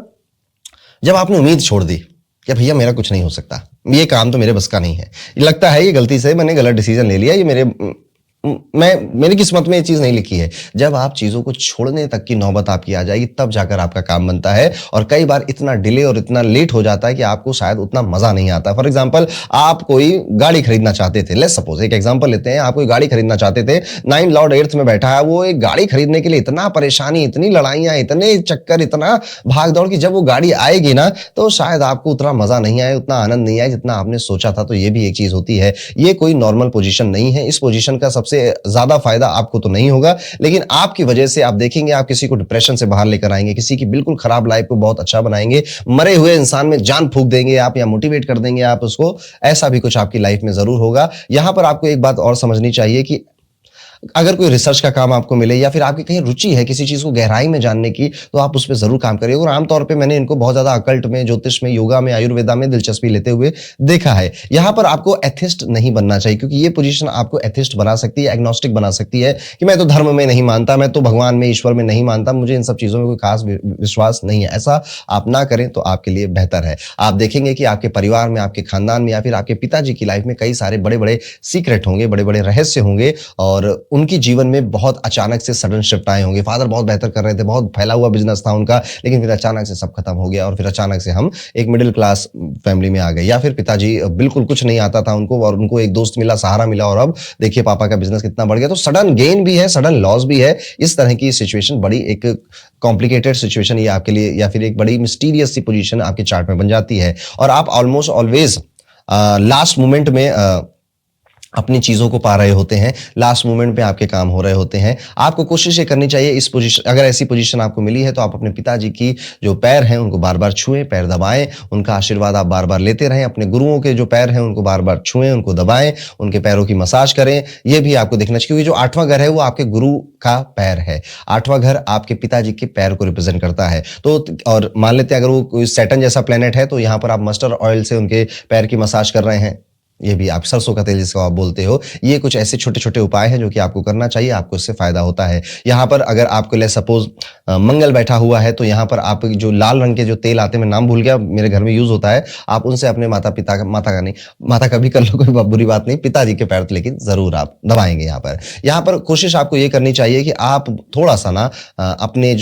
जब आपने उम्मीद छोड़ दी कि भैया मेरा कुछ नहीं हो सकता, ये काम तो मेरे बस का नहीं है, लगता है ये गलती से मैंने गलत डिसीजन ले लिया, ये मेरी किस्मत में ये चीज नहीं लिखी है, जब आप चीजों को छोड़ने तक की नौबत आपकी आ जाएगी तब जाकर आपका काम बनता है। और कई बार इतना डिले और इतना लेट हो जाता है कि आपको शायद उतना मजा नहीं आता। फॉर एग्जांपल, आप कोई गाड़ी खरीदना चाहते थे, लेट्स सपोज एक एग्जांपल लेते हैं, आप कोई गाड़ी खरीदना चाहते थे, 9th लॉर्ड 8th में बैठा है, वो एक गाड़ी खरीदने के लिए इतना परेशानी, इतनी लड़ाइयां, इतने चक्कर, इतना भाग दौड़ की जब वो गाड़ी आएगी ना तो शायद आपको उतना मजा नहीं आए, उतना आनंद नहीं आए जितना आपने सोचा था। तो ये भी एक चीज होती है, ये कोई नॉर्मल पोजीशन नहीं है। इस पोजीशन का सबसे ज्यादा फायदा आपको तो नहीं होगा, लेकिन आपकी वजह से आप देखेंगे आप किसी को डिप्रेशन से बाहर लेकर आएंगे, किसी की बिल्कुल खराब लाइफ को बहुत अच्छा बनाएंगे, मरे हुए इंसान में जान फूंक देंगे आप, या मोटिवेट कर देंगे आप उसको। ऐसा भी कुछ आपकी लाइफ में जरूर होगा। यहां पर आपको एक बात और समझनी चाहिए कि अगर कोई रिसर्च का काम आपको मिले या फिर आपकी कहीं रुचि है किसी चीज को गहराई में जानने की, तो आप उस पर जरूर काम करिए। और आमतौर पे मैंने इनको बहुत ज्यादा अकल्ट में, ज्योतिष में, योगा में, आयुर्वेदा में दिलचस्पी लेते हुए देखा है। यहाँ पर आपको एथिस्ट नहीं बनना चाहिए, क्योंकि ये पोजीशन आपको एथिस्ट बना सकती है, एग्नोस्टिक बना सकती है कि मैं तो धर्म में नहीं मानता, मैं तो भगवान में, ईश्वर में नहीं मानता, मुझे इन सब चीजों में कोई खास विश्वास नहीं है। ऐसा आप ना करें तो आपके लिए बेहतर है। आप देखेंगे कि आपके परिवार में, आपके खानदान में या फिर आपके पिताजी की लाइफ में कई सारे बड़े बड़े सीक्रेट होंगे, बड़े बड़े रहस्य होंगे और उनकी जीवन में बहुत अचानक से सडन शिफ्ट आए होंगे। फादर बहुत बेहतर कर रहे थे, बहुत फैला हुआ बिजनेस था उनका, लेकिन फिर अचानक से सब खत्म हो गया और फिर अचानक से हम एक मिडिल क्लास फैमिली में आ गए। या फिर पिताजी बिल्कुल कुछ नहीं आता था उनको और उनको एक दोस्त मिला, सहारा मिला और अब देखिए पापा का बिजनेस कितना बढ़ गया। तो सडन गेन भी है, सडन लॉस भी है। इस तरह की सिचुएशन बड़ी एक कॉम्प्लिकेटेड सिचुएशन ये आपके लिए, या फिर एक बड़ी मिस्टीरियस सी पोजीशन आपके चार्ट में बन जाती है और आप ऑलमोस्ट ऑलवेज लास्ट मोमेंट में अपनी चीजों को पा रहे होते हैं, लास्ट मोमेंट पे आपके काम हो रहे होते हैं। आपको कोशिश ये करनी चाहिए, इस पोजीशन, अगर ऐसी पोजीशन आपको मिली है तो आप अपने पिताजी की जो पैर हैं उनको बार बार छुएं, पैर दबाएं, उनका आशीर्वाद आप बार बार लेते रहें। अपने गुरुओं के जो पैर हैं उनको बार बार छुएं, उनको दबाएं, उनके पैरों की मसाज करें। ये भी आपको देखना चाहिए, क्योंकि जो 8वां घर है वो आपके गुरु का पैर है। 8वां घर आपके पिताजी के पैर को रिप्रेजेंट करता है। तो और मान लेते हैं अगर वो कोई सैटर्न जैसा प्लेनेट है तो यहाँ पर आप मस्टर्ड ऑयल से उनके पैर की मसाज कर रहे हैं। ये भी आप सरसों का तेल जिसको आप बोलते हो, ये कुछ ऐसे छोटे छोटे उपाय हैं जो कि आपको करना चाहिए, आपको इससे फायदा होता है। यहाँ पर अगर आपको ले सपोज मंगल बैठा हुआ है तो यहाँ पर आप जो लाल रंग के जो तेल आते हैं, मैं नाम भूल गया, मेरे घर में यूज होता है, आप उनसे अपने माता का भी कर लो, कोई बुरी बात नहीं, पिताजी के पैर लेकिन जरूर आप दबाएंगे। यहाँ पर कोशिश आपको ये करनी चाहिए कि आप थोड़ा सा ना अपने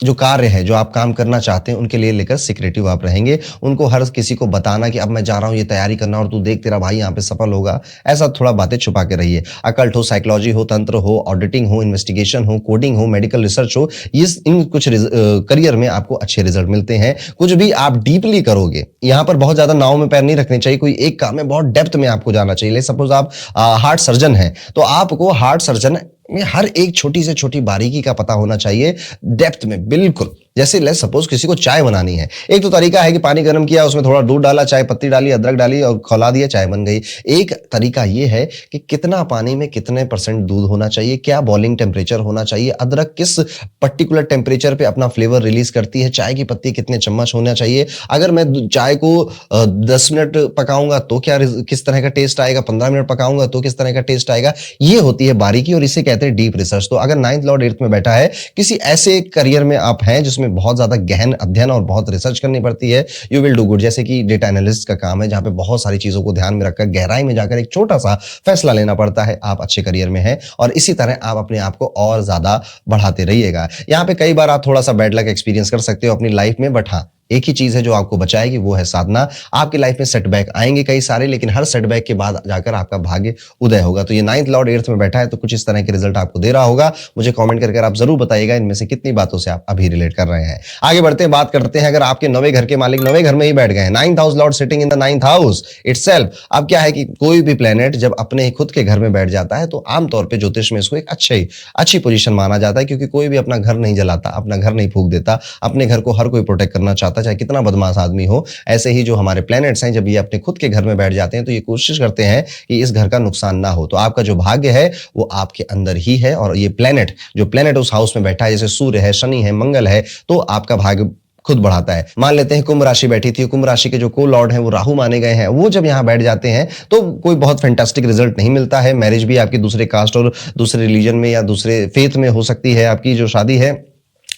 जो कार्य है, जो आप काम करना चाहते हैं उनके लिए लेकर सिक्रेटिव आप रहेंगे। उनको हर किसी को बताना कि अब मैं जा रहा हूं ये तैयारी करना और तू देख तेरा भाई यहाँ पे सफल होगा, ऐसा थोड़ा बातें छुपा के रहिए। अकल्ट हो, साइकोलॉजी हो, तंत्र हो, ऑडिटिंग हो, इन्वेस्टिगेशन हो, कोडिंग हो, मेडिकल रिसर्च हो, इन कुछ करियर में आपको अच्छे रिजल्ट मिलते हैं। कुछ भी आप डीपली करोगे, यहाँ पर बहुत ज्यादा नाव में पैर नहीं रखने चाहिए, कोई एक काम में बहुत डेप्थ में आपको जाना चाहिए। सपोज आप हार्ट सर्जन है तो आपको हार्ट सर्जन में हर एक छोटी से छोटी बारीकी का पता होना चाहिए, डेप्थ में बिल्कुल। जैसे लेट्स सपोज किसी को चाय बनानी है, एक तो तरीका है कि पानी गर्म किया, उसमें थोड़ा दूध डाला, चाय पत्ती डाली, अदरक डाली और खौला दिया, चाय बन गई। एक तरीका ये है कि कितना पानी में कितने % दूध होना चाहिए, क्या बॉइलिंग टेम्परेचर होना चाहिए, अदरक किस पर्टिकुलर टेम्परेचर पे अपना फ्लेवर रिलीज करती है, चाय की पत्ती कितने चम्मच होना चाहिए, अगर मैं चाय को 10 मिनट पकाऊंगा तो क्या किस तरह का टेस्ट आएगा, 15 मिनट पकाऊंगा तो किस तरह का टेस्ट आएगा। ये होती है बारीकी और इसे कहते हैं डीप रिसर्च। तो अगर 9th लॉर्ड 8th में बैठा है, किसी ऐसे करियर में आप हैं जिसमें बहुत ज्यादा गहन अध्ययन और बहुत रिसर्च करनी पड़ती है, यू विल डू गुड। जैसे कि डेटा एनालिस्ट का काम है, जहां पे बहुत सारी चीजों को ध्यान में रखकर गहराई में जाकर एक छोटा सा फैसला लेना पड़ता है, आप अच्छे करियर में हैं और इसी तरह आप अपने आप को और ज्यादा बढ़ाते रहिएगा। यहाँ पे कई बार आप थोड़ा सा बैड लक एक्सपीरियंस कर सकते हो अपनी लाइफ में, बट हाँ एक ही चीज है जो आपको बचाएगी, वो है साधना। आपकी लाइफ में सेटबैक आएंगे कई सारे, लेकिन हर सेटबैक के बाद जाकर आपका भाग्य उदय होगा। तो ये 9th लॉर्ड 8th में बैठा है तो कुछ इस तरह के रिजल्ट आपको दे रहा होगा। मुझे कमेंट करके आप जरूर बताइएगा इनमें से कितनी बातों से आप अभी रिलेट कर रहे हैं। आगे बढ़ते हैं, बात करते हैं अगर आपके 9वें घर के मालिक 9वें घर में ही बैठ गए हैं, 9th house Lord sitting in the 9th house itself. अब क्या है कि कोई भी प्लेनेट जब अपने खुद के घर में बैठ जाता है तो आमतौर पर ज्योतिष में इसको एक अच्छी पोजीशन माना जाता है, क्योंकि कोई भी अपना घर नहीं जलाता, अपना घर नहीं फूंक देता, अपने घर को हर कोई प्रोटेक्ट करना चाहता, चाहे कितना बदमाश आदमी हो। ऐसे ही जो हमारे प्लैनेट्स हैं जब ये अपने खुद के घर में बैठ जाते हैं तो ये कोशिश करते हैं कि इस घर का नुकसान ना हो। तो आपका जो भाग्य है वो आपके अंदर ही है और ये जो प्लैनेट उस हाउस में बैठा है, जैसे सूर्य है, शनि है, मंगल है, तो आपका भाग्य खुद बढ़ाता है। मान लेते हैं कुंभ राशि बैठी थी, कुंभ राशि के जो को लॉर्ड हैं वो राहु माने गए हैं, वो जब यहाँ बैठ जाते हैं तो कोई बहुत फैंटास्टिक रिजल्ट नहीं मिलता है। मैरिज भी आपकी दूसरे कास्ट और दूसरे रिलीजन में या दूसरे फेथ में हो सकती है आपकी जो शादी है।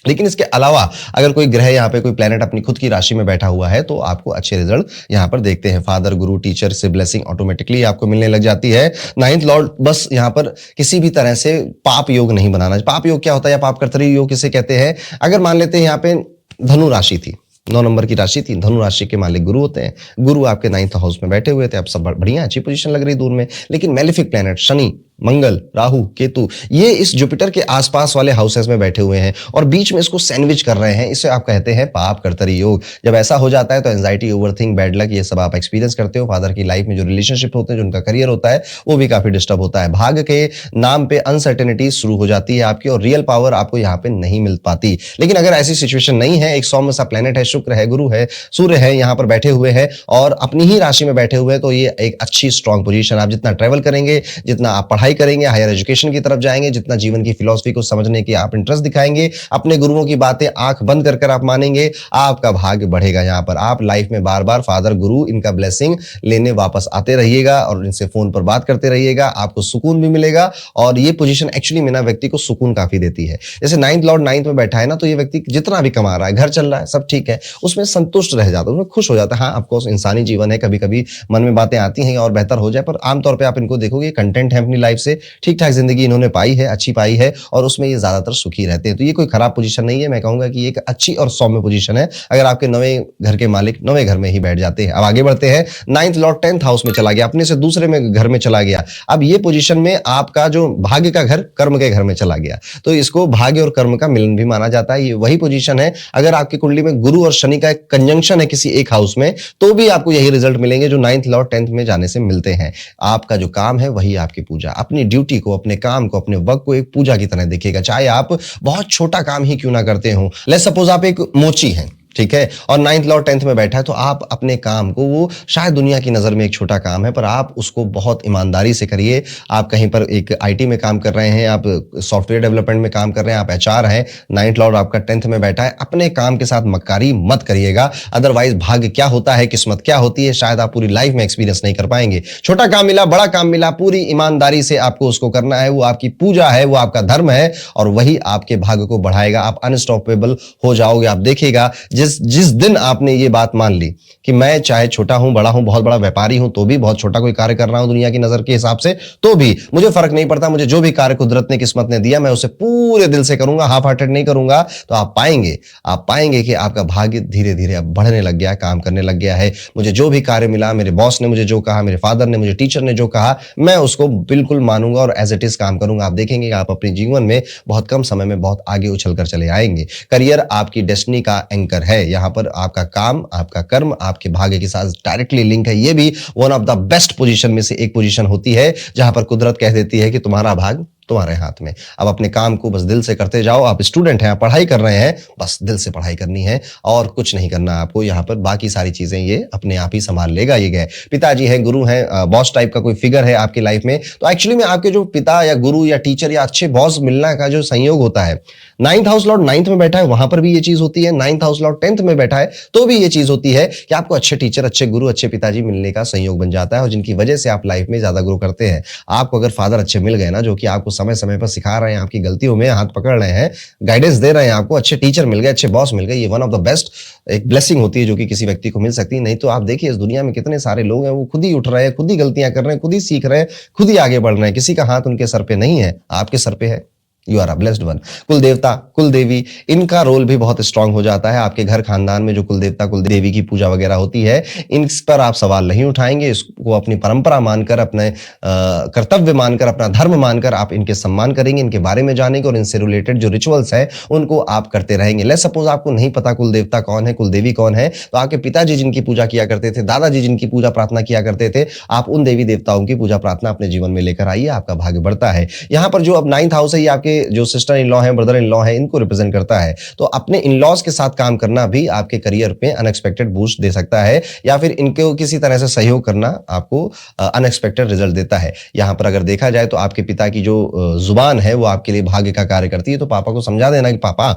लेकिन इसके अलावा अगर कोई ग्रह यहाँ पे कोई प्लेनेट अपनी खुद की राशि में बैठा हुआ है तो आपको अच्छे रिजल्ट यहाँ पर देखते हैं। फादर, गुरु, टीचर से ब्लेसिंग ऑटोमेटिकली आपको मिलने लग जाती है। 9th लॉर्ड बस यहाँ पर किसी भी तरह से पाप योग नहीं बनाना। पाप योग क्या होता है या पाप कर्तरी योग किसे कहते हैं? अगर मान लेते हैं यहाँ पे धनु राशि थी, 9 नंबर की राशि थी, धनु राशि के मालिक गुरु होते हैं, गुरु आपके 9th हाउस में बैठे हुए थे, अब सब बढ़िया अच्छी पोजीशन लग रही दूर में। लेकिन मेलेफिक प्लेनेट शनि, मंगल, राहु, केतु ये इस जुपिटर के आसपास वाले हाउसेस में बैठे हुए हैं और बीच में इसको सैंडविच कर रहे हैं, इसे आप कहते हैं पाप कर्तरी योग। जब ऐसा हो जाता है तो एंजाइटी, ओवरथिंक, बैड लक ये सब आप एक्सपीरियंस करते हो। फादर की लाइफ में जो रिलेशनशिप होते हैं, जो उनका करियर होता है वो भी काफी डिस्टर्ब होता है। भाग्य के नाम पे अनसर्टेनिटी शुरू हो जाती है आपकी और रियल पावर आपको यहाँ पे नहीं मिल पाती। लेकिन अगर ऐसी सिचुएशन नहीं है, एक सौम्य सा प्लेनेट है, शुक्र है, गुरु है, सूर्य है, यहाँ पर बैठे हुए हैं और अपनी ही राशि में बैठे हुए हैं, तो ये एक अच्छी स्ट्रॉन्ग पोजीशन। आप जितना ट्रेवल करेंगे, जितना आप पढ़ाई पढ़ाई करेंगे, हायर एजुकेशन की तरफ जाएंगे, जितना जीवन की फिलॉसफी को समझने की आप इंटरेस्ट दिखाएंगे, अपने गुरुओं की बातें आंख बंद कर कर आप मानेंगे, आपका भाग्य बढ़ेगा। यहाँ पर आप लाइफ में बार बार फादर, गुरु, इनका ब्लेसिंग लेने वापस आते रहिएगा और इनसे फोन पर बात करते रहिएगा, आपको सुकून भी मिलेगा। और ये पोजीशन एक्चुअली में ना व्यक्ति को सुकून काफी देती है। जैसे नाइन्थ लॉर्ड नाइन्थ में बैठा है ना, तो ये व्यक्ति जितना भी कमा रहा है, घर चल रहा है, सब ठीक है, उसमें संतुष्ट रह जाता है, उसमें खुश हो जाता है। हाँ, ऑफकोर्स इंसानी जीवन है, कभी कभी मन में बातें आती हैं और बेहतर हो जाए, पर आमतौर पर आप इनको देखोगे कंटेंट है अपनी लाइफ से, ठीक ठाक जिंदगी इन्होंने पाई है, अच्छी पाई है और उसमें ये ज्यादातर सुखी रहते हैं। तो ये कोई खराब पोजीशन नहीं है, मैं कहूंगा कि एक अच्छी और सौम्य पोजीशन है अगर आपके नवे घर के मालिक नवे घर में ही बैठ जाते हैं। अब आगे बढ़ते हैं। नाइन्थ लॉर्ड 10th हाउस में चला गया, अपने से दूसरे में घर में चला गया। अब ये पोजीशन में आपका जो भाग्य का घर कर्म के घर में चला गया, तो इसको भाग्य और कर्म का मिलन भी माना जाता है। ये वही पोजीशन है, अगर आपकी कुंडली में गुरु और शनि का एक कंजंक्शन है किसी एक हाउस में, तो भी आपको यही रिजल्ट मिलेंगे जो नाइन्थ लॉर्ड 10th में जाने से मिलते हैं। आपका जो काम है वही आपकी पूजा, अपनी ड्यूटी को, अपने काम को, अपने वर्क को एक पूजा की तरह देखिएगा, चाहे आप बहुत छोटा काम ही क्यों ना करते हो। लेट्स सपोज आप एक मोची हैं, ठीक है, और नाइन्थ लॉर्ड 10th में बैठा है, तो आप अपने काम को, वो शायद दुनिया की नजर में एक छोटा काम है, पर आप उसको बहुत ईमानदारी से करिए। आप कहीं पर एक आईटी में काम कर रहे हैं, आप सॉफ्टवेयर डेवलपमेंट में काम कर रहे हैं, आप एचआर हैं, नाइन्थ लॉर्ड आपका 10th में बैठा है, अपने काम के साथ मक्कारी मत करिएगा। अदरवाइज भाग्य क्या होता है, किस्मत क्या होती है, शायद आप पूरी लाइफ में एक्सपीरियंस नहीं कर पाएंगे। छोटा काम मिला, बड़ा काम मिला, पूरी ईमानदारी से आपको उसको करना है, वो आपकी पूजा है, वो आपका धर्म है और वही आपके भाग्य को बढ़ाएगा। आप अनस्टॉपेबल हो जाओगे। आप देखिएगा, जिस दिन आपने ये बात मान ली कि मैं चाहे छोटा हूं, बड़ा हूं, बहुत बड़ा व्यापारी हूं, तो भी बहुत छोटा कोई कार्य कर रहा हूं दुनिया की नजर के हिसाब से, तो भी मुझे फर्क नहीं पड़ता, मुझे जो भी कार्य कुदरत ने, किस्मत ने दिया, मैं उसे पूरे दिल से करूंगा, हाफ हार्टेड नहीं करूंगा, तो आप पाएंगे कि आपका भाग्य धीरे धीरे अब बढ़ने लग गया, काम करने लग गया है। मुझे जो भी कार्य मिला, मेरे बॉस ने मुझे जो कहा, मेरे फादर ने, मुझे टीचर ने जो कहा, मैं उसको बिल्कुल मानूंगा और एज इट इज काम करूंगा। आप देखेंगे कि आप अपने जीवन में बहुत कम समय में बहुत आगे उछल कर चले आएंगे। करियर आपकी डेस्टिनी का एंकर है। यहाँ पर आपका काम, आपका कर्म आपके भाग्य के साथ डायरेक्टली लिंक है। ये भी one of the best position में से एक पोजीशन होती है जहां पर कुदरत कह देती है कि तुम्हारा भाग तुम्हारे हाथ में। अब अपने काम को बस दिल से करते जाओ। आप स्टूडेंट हैं, आप पढ़ाई कर रहे हैं, बस दिल से पढ़ाई करनी है और कुछ नहीं करना आपको। यहाँ पर बाकी सारी चीजें ये अपने आप ही संभाल लेगा। ये गए पिताजी हैं, गुरु हैं, बॉस टाइप का कोई फिगर है आपकी लाइफ में, तो एक्चुअली में आपके जो पिता या गुरु या टीचर या अच्छे बॉस मिलना का जो संयोग होता है, नाइन्थ हाउस लॉर्ड 9th में बैठा है, वहां पर भी ये चीज होती है। नाइन्थ हाउस लॉर्ड 10th में बैठा है, तो भी ये चीज होती है कि आपको अच्छे टीचर, अच्छे गुरु, अच्छे पिताजी मिलने का संयोग बन जाता है और जिनकी वजह से आप लाइफ में ज्यादा ग्रो करते हैं। आपको अगर फादर अच्छे मिल गए ना, जो कि आपको समय समय पर सिखा रहे हैं, आपकी गलतियों में हाथ पकड़ रहे हैं, गाइडेंस दे रहे हैं, आपको अच्छे टीचर मिल गए, अच्छे बॉस मिल गए, ये वन ऑफ द बेस्ट एक ब्लेसिंग होती है जो कि किसी व्यक्ति को मिल सकती है। नहीं तो आप देखिए, इस दुनिया में कितने सारे लोग हैं, वो खुद ही उठ रहे हैं, खुद ही गलतियां कर रहे हैं, खुद ही सीख रहे हैं, खुद ही आगे बढ़ रहे हैं, किसी का हाथ उनके सर पे नहीं है, आपके सर पे है। You are a blessed one. कुल देवता, कुल देवी, इनका रोल भी बहुत स्ट्रांग हो जाता है। आपके घर खानदान में जो कुल देवता, कुल देवी की पूजा वगैरह होती है, इन पर आप सवाल नहीं उठाएंगे। इसको अपनी परंपरा मानकर, अपने कर्तव्य मानकर, अपना धर्म मानकर आप इनके सम्मान करेंगे, इनके बारे में जानेंगे और इनसे रिलेटेड जो रिचुअल्स है उनको आप करते रहेंगे। लेट्स सपोज आपको नहीं पता कुल देवता कौन है, कुल देवी कौन है, तो आपके पिताजी जिनकी पूजा किया करते थे, दादाजी जिनकी पूजा प्रार्थना किया करते थे, आप उन देवी देवताओं की पूजा प्रार्थना अपने जीवन में लेकर आइए, आपका भाग्य बढ़ता है। यहाँ पर जो अब 9th हाउस है, ये आपके जो सिस्टर इन लॉ है, ब्रदर इन लॉ है, इनको रिप्रेजेंट करता है। तो अपने इन लॉज के साथ काम करना भी आपके करियर पे अनएक्सपेक्टेड बूस्ट दे सकता है, या फिर इनको किसी तरह से सहयोग करना आपको अनएक्सपेक्टेड रिजल्ट देता है। यहां पर अगर देखा जाए तो आपके पिता की जो जुबान है वो आपके लिए भाग्य का कार्य करती है। तो पापा को समझा देना कि पापा,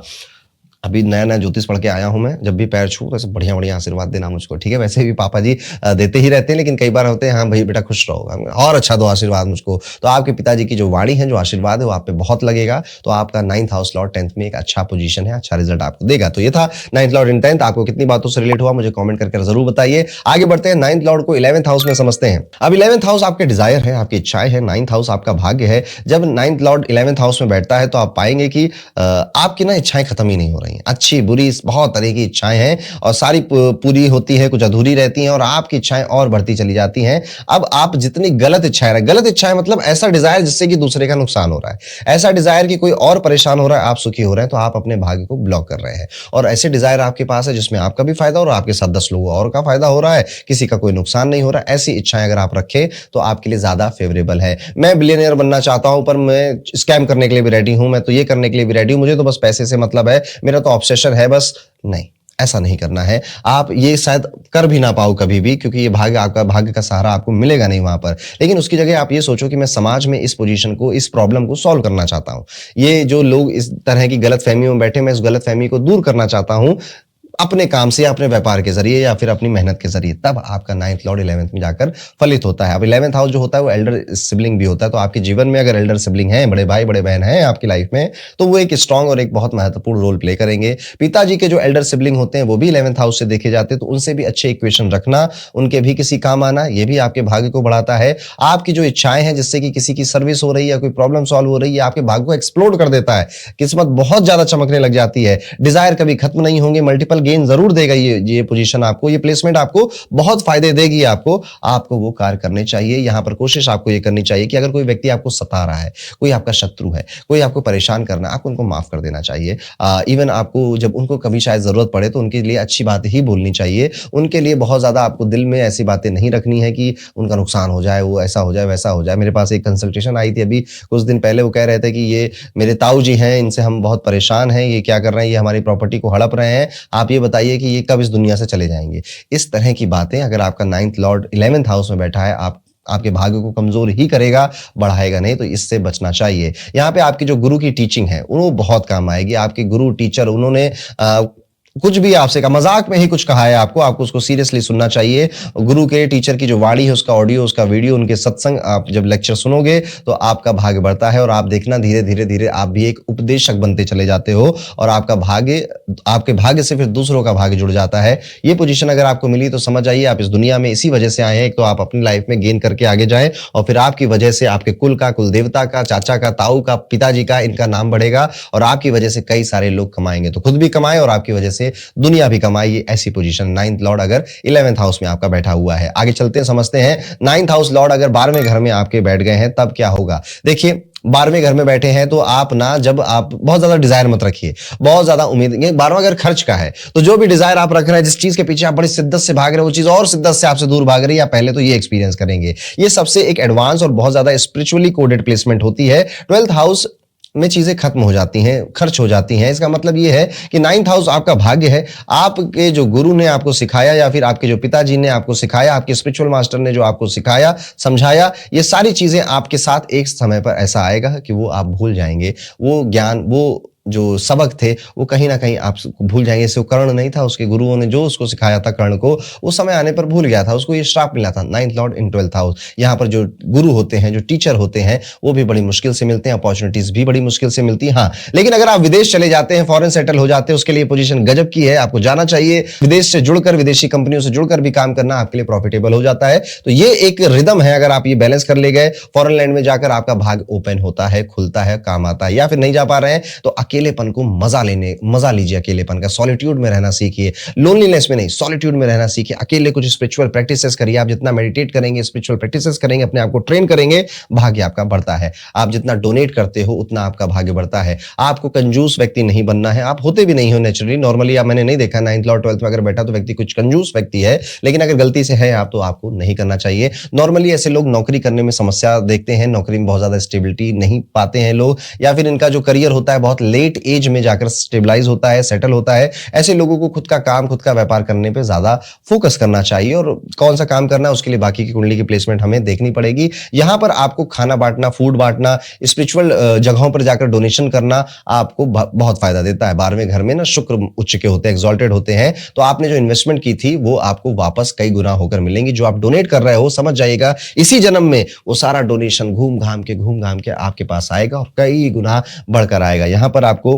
अभी नया नया ज्योतिष पढ़ के आया हूं मैं, जब भी पैर छू तो ऐसे बढ़िया बढ़िया आशीर्वाद देना मुझको, ठीक है। वैसे भी पापा जी देते ही रहते हैं, लेकिन कई बार होते हैं, हाँ भाई बेटा खुश रहो और अच्छा दो आशीर्वाद मुझको। तो आपके पिताजी की जो वाणी है, जो आशीर्वाद है, वो आप पे बहुत लगेगा। तो आपका 9th हाउस लॉर्ड 10th में एक अच्छा पोजीशन है, अच्छा रिजल्ट आपको देगा। तो ये था 9th लॉर्ड इन 10th। आपको कितनी बातों से रिलेट हुआ मुझे कॉमेंट करके जरूर बताइए। आगे बढ़ते हैं, 9th लॉर्ड को 11th हाउस में समझते हैं। अब 11th हाउस आपके डिजायर है, आपकी इच्छाएं है, 9th हाउस आपका भाग्य है। जब 9th लॉर्ड 11th हाउस में बैठता है तो आप पाएंगे कि आपकी ना इच्छाएं खत्म ही नहीं हो रही हैं। अच्छी बुरी बहुत तरह की इच्छाएं हैं और सारी पूरी होती है, कुछ अधूरी रहती हैं और आपकी इच्छाएं और बढ़ती चली जाती हैं। अब आप जितनी गलत इच्छाएं मतलब ऐसा डिजायर जिससे कि दूसरे का नुकसान हो रहा है, ऐसा डिजायर कि कोई और परेशान हो रहा है, आप सुखी हो रहे हैं, तो आप अपने भाग्य को ब्लॉक कर रहे हैं। और ऐसे डिजायर आपके पास है जिसमें आपका भी फायदा हो रहा है, आपके साथ 10 लोगों और का फायदा हो रहा है, किसी का कोई नुकसान नहीं हो रहा है। ऐसी इच्छाएं अगर आप रखें तो आपके लिए ज्यादा फेवरेबल है। मैं बिलियनियर बनना चाहता हूं, पर मैं स्कैम करने के लिए भी रेडी हूं, मैं तो ये करने के लिए भी रेडी हूं, मुझे तो बस पैसे से मतलब है, मेरा तो ऑब्सेशन है बस, नहीं, ऐसा नहीं करना है। आप ये शायद कर भी ना पाओ कभी भी, क्योंकि ये भाग्य, आपका भाग्य का सहारा आपको मिलेगा नहीं वहां पर। लेकिन उसकी जगह आप ये सोचो कि मैं समाज में इस पोजीशन को, इस प्रॉब्लम को सॉल्व करना चाहता हूं। ये जो लोग इस तरह की गलत फहमियों में बैठे, मैं इस गलत फहमी को दूर करना चाहता हूं अपने काम से या अपने व्यापार के जरिए या फिर अपनी मेहनत के जरिए। तब आपका 9th लॉर्ड 11th में जाकर फलित होता है। अब 11th हाउस जो होता है वो एल्डर सिबलिंग भी होता है। तो आपके जीवन में अगर एल्डर सिबलिंग है, बड़े भाई बड़े बहन हैं आपकी लाइफ में, तो वो एक स्ट्रांग और एक बहुत महत्वपूर्ण रोल प्ले करेंगे। पिताजी के जो एल्डर सिबलिंग होते हैं वो भी 11th हाउस से देखे जाते हैं, तो उनसे भी अच्छे इक्वेशन रखना, उनके भी किसी काम आना, ये भी आपके भाग्य को बढ़ाता है। आपकी जो इच्छाएं हैं, जिससे कि किसी की सर्विस हो रही है, कोई प्रॉब्लम सॉल्व हो रही है, आपके भाग्य को एक्सप्लोड कर देता है। किस्मत बहुत ज्यादा चमकने लग जाती है। डिजायर कभी खत्म नहीं होंगे, मल्टीपल गेन जरूर देगा ये पोजीशन आपको, ये प्लेसमेंट आपको बहुत फायदे देगी। आपको वो कार्य करने चाहिए। यहां पर कोशिश आपको ये करनी चाहिए कि अगर कोई व्यक्ति आपको सता रहा है, कोई आपका शत्रु है, कोई आपको परेशान करना, आपको उनको माफ कर देना चाहिए। इवन आपको जब उनको कभी शायद जरूरत पड़े तो उनके लिए अच्छी बात ही बोलनी चाहिए। उनके लिए बहुत ज्यादा आपको दिल में ऐसी बातें नहीं रखनी है कि उनका नुकसान हो जाए, वो ऐसा हो जाए, वैसा हो जाए। मेरे पास एक कंसल्टेशन आई थी अभी कुछ दिन पहले, वो कह रहे थे कि ये मेरे ताऊ जी हैं, इनसे हम बहुत परेशान हैं, ये क्या कर रहे हैं, ये हमारी प्रॉपर्टी को हड़प रहे हैं, आप ये बताइए कि ये कब इस दुनिया से चले जाएंगे। इस तरह की बातें, अगर आपका 9th लॉर्ड 11th हाउस में बैठा है, आपके भाग्य को कमजोर ही करेगा, बढ़ाएगा नहीं। तो इससे बचना चाहिए। यहाँ पे आपकी जो गुरु की टीचिंग है वो बहुत काम आएगी। आपके गुरु टीचर, उन्होंने कुछ भी आपसे कहा, मजाक में ही कुछ कहा है आपको उसको सीरियसली सुनना चाहिए। गुरु के टीचर की जो वाणी है, उसका ऑडियो, उसका वीडियो, उनके सत्संग आप जब लेक्चर सुनोगे तो आपका भाग्य बढ़ता है। और आप देखना धीरे धीरे धीरे आप भी एक उपदेशक बनते चले जाते हो और आपका भाग्य, आपके भाग्य से फिर दूसरों का भाग्य जुड़ जाता है। ये पोजीशन अगर आपको मिली तो समझ आइए आप इस दुनिया में इसी वजह से आए हैं। एक तो आप अपनी लाइफ में गेन करके आगे जाएं और फिर आपकी वजह से आपके कुल का, कुल देवता का, चाचा का, ताऊ का, पिताजी का, इनका नाम बढ़ेगा और आपकी वजह से कई सारे लोग कमाएंगे। तो खुद भी कमाएं और आपकी वजह से दुनिया भी कमाई। ऐसी पोजीशन 9th लॉर्ड अगर 11th हाउस में आपका बैठा हुआ है। आगे चलते हैं, समझते हैं 9th हाउस लॉर्ड अगर 12वें घर में आपके बैठ गए हैं तब क्या होगा। देखिए 12वें घर में बैठे हैं तो आप ना, जब आप बहुत ज्यादा डिजायर मत रखिए, बहुत ज्यादा उम्मीद। 12वां घर खर्च का है, तो जो भी डिजायर आप रख रहे हैं, जिस चीज के पीछे आप बड़ी शिद्दत से भाग रहे हो, वो चीज और शिद्दत से आपसे दूर भाग रही है। आप पहले तो ये एक्सपीरियंस करेंगे। ये सबसे एक एडवांस और बहुत ज्यादा स्पिरिचुअली कोडेड प्लेसमेंट होती है। 12th हाउस में चीजें खत्म हो जाती हैं, खर्च हो जाती हैं। इसका मतलब ये है कि 9th हाउस आपका भाग्य है। आपके जो गुरु ने आपको सिखाया या फिर आपके जो पिताजी ने आपको सिखाया, आपके स्पिरिचुअल मास्टर ने जो आपको सिखाया, समझाया, ये सारी चीजें आपके साथ एक समय पर ऐसा आएगा कि वो आप भूल जाएंगे। वो ज्ञान, वो जो सबक थे वो कहीं ना कहीं आप भूल जाएंगे। इससे कर्ण नहीं था, उसके गुरुओं ने जो उसको सिखाया था, कर्ण को उस समय आने पर भूल गया था, उसको ये श्राप मिला था। 9th लॉर्ड इन 12th हाउस। यहाँ पर जो गुरु होते हैं, जो टीचर होते हैं, वो भी बड़ी मुश्किल से मिलते हैं, अपॉर्चुनिटीज भी बड़ी मुश्किल से मिलती है। हाँ, लेकिन अगर आप विदेश चले जाते हैं, फॉरेन सेटल हो जाते हैं, उसके लिए पोजीशन गजब की है। आपको जाना चाहिए, विदेश से जुड़कर, विदेशी कंपनियों से जुड़कर भी काम करना आपके लिए प्रॉफिटेबल हो जाता है। तो ये एक रिदम है, अगर आप ये बैलेंस कर ले गए, फॉरेन लैंड में जाकर आपका भाग ओपन होता है, खुलता है, काम आता है। या फिर नहीं जा पा रहे हैं तो अकेलेपन को मजा लीजिए, अकेलेपन का। सॉलिट्यूड में रहना सीखिए, लोनलीनेस में नहीं, सॉलिट्यूड में रहना सीखिए। अकेले कुछ स्पिरिचुअल प्रैक्टिसेस करिए। आप जितना मेडिटेट करेंगे, स्पिरिचुअल प्रैक्टिसेस करेंगे, अपने आप को ट्रेन करेंगे, भाग्य आपका बढ़ता है। आप जितना डोनेट करते हो उतना आपका भाग्य बढ़ता है। आपको कंजूस व्यक्ति नहीं बनना है, आप होते भी नहीं हो नेचुरली। नॉर्मली आप, मैंने नहीं देखा 9th लॉर्ड 12th में अगर बैठा तो व्यक्ति कुछ कंजूस व्यक्ति है, लेकिन अगर गलती से है आप, तो आपको नहीं करना चाहिए। नॉर्मली ऐसे लोग नौकरी करने में समस्या देखते हैं, नौकरी में बहुत ज्यादा स्टेबिलिटी नहीं पाते हैं लोग, या फिर इनका जो करियर होता है बहुत लेट एज में जाकर स्टेबलाइज होता है, सेटल होता है। ऐसे लोगों को खुद का काम, खुद का व्यापार करने पे ज्यादा फोकस करना चाहिए। और कौन सा काम करना है उसके लिए बाकी की कुंडली की प्लेसमेंट हमें देखनी पड़ेगी। यहां पर आपको खाना बांटना, फूड बांटना, स्पिरिचुअल जगहों पर जाकर डोनेशन करना आपको बहुत फायदा देता है। 12वें घर में ना शुक्र उच्च के होते हैं, एक्सॉल्टेड होते हैं, तो आपने जो इन्वेस्टमेंट की थी वो आपको वापस कई गुना होकर मिलेंगी। जो आप डोनेट कर रहे हो, समझ जाइएगा इसी जन्म में वो सारा डोनेशन घूम घाम के आपके पास आएगा और कई गुना बढ़कर आएगा। यहां पर आपको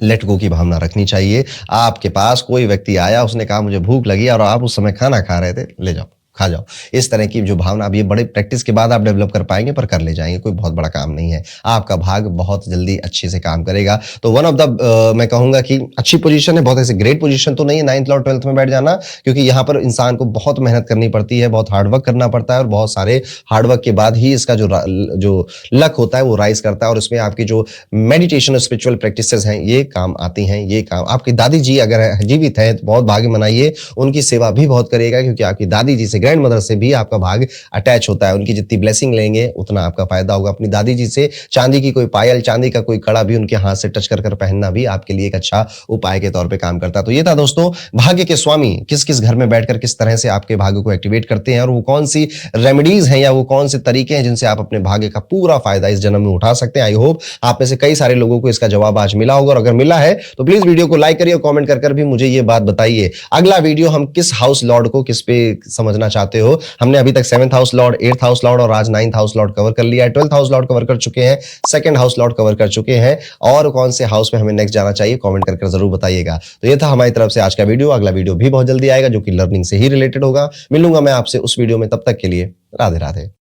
लेट गो की भावना रखनी चाहिए। आपके पास कोई व्यक्ति आया, उसने कहा मुझे भूख लगी और आप उस समय खाना खा रहे थे, ले जाओ खा जाओ। इस तरह की जो भावना, अब ये बड़े प्रैक्टिस के बाद आप डेवलप कर पाएंगे, पर कर ले जाएंगे, कोई बहुत बड़ा काम नहीं है। आपका भाग बहुत जल्दी अच्छे से काम करेगा। तो वन ऑफ द मैं कहूंगा कि अच्छी पोजीशन है, बहुत ऐसे ग्रेट पोजीशन तो नहीं है 9th लॉर्ड 12th में बैठ जाना, क्योंकि यहाँ पर इंसान को बहुत मेहनत करनी पड़ती है, बहुत हार्डवर्क करना पड़ता है और बहुत सारे हार्डवर्क के बाद ही इसका जो लक होता है वो राइज करता है। और इसमें आपकी जो मेडिटेशन और स्पिरिचुअल प्रैक्टिसेस हैं ये काम आती हैं। ये काम आपकी दादी जी अगर जीवित है तो बहुत भाग्य मनाइए, उनकी सेवा भी बहुत करिएगा, क्योंकि आपकी दादी जी से ग्रैंड मदर से भी आपका भाग्य अटैच होता है। उनकी जितनी ब्लेसिंग लेंगे उतना आपका फायदा होगा। अपनी दादी जी से चांदी की कोई पायल, चांदी का कोई कड़ा भी उनके हाथ से टच कर पहनना भी आपके लिए एक अच्छा उपाय के तौर पे काम करता है। तो ये था दोस्तों, भाग्य के स्वामी किस किस घर में बैठकर किस तरह से आपके भाग्य को एक्टिवेट करते हैं और वो कौन सी रेमेडीज हैं या वो कौन से तरीके हैं जिनसे आप अपने भाग्य का पूरा फायदा इस जन्म में उठा सकते हैं। आई होप आप में से कई सारे लोगों को इसका जवाब आज मिला होगा, और अगर मिला है तो प्लीज वीडियो को लाइक करिए और कमेंट कर भी मुझे ये बात बताइए, अगला वीडियो हम किस हाउस लॉर्ड को किस पे समझना चाहते हो। हमने अभी तक 7th house Lord, 8th house Lord और आज 9th हाउस लॉर्ड कवर कर लिया है, 12th हाउस लॉर्ड कवर कर चुके हैं, 2nd हाउस लॉर्ड कवर कर चुके हैं, और कौन से हाउस में हमें नेक्स्ट जाना चाहिए कमेंट कर जरूर बताइएगा। तो ये था हमारी तरफ से आज का वीडियो। अगला वीडियो भी बहुत जल्दी आएगा जो कि लर्निंग से ही रिलेटेड होगा। मिलूंगा मैं आपसे उस वीडियो में, तब तक के लिए राधे राधे।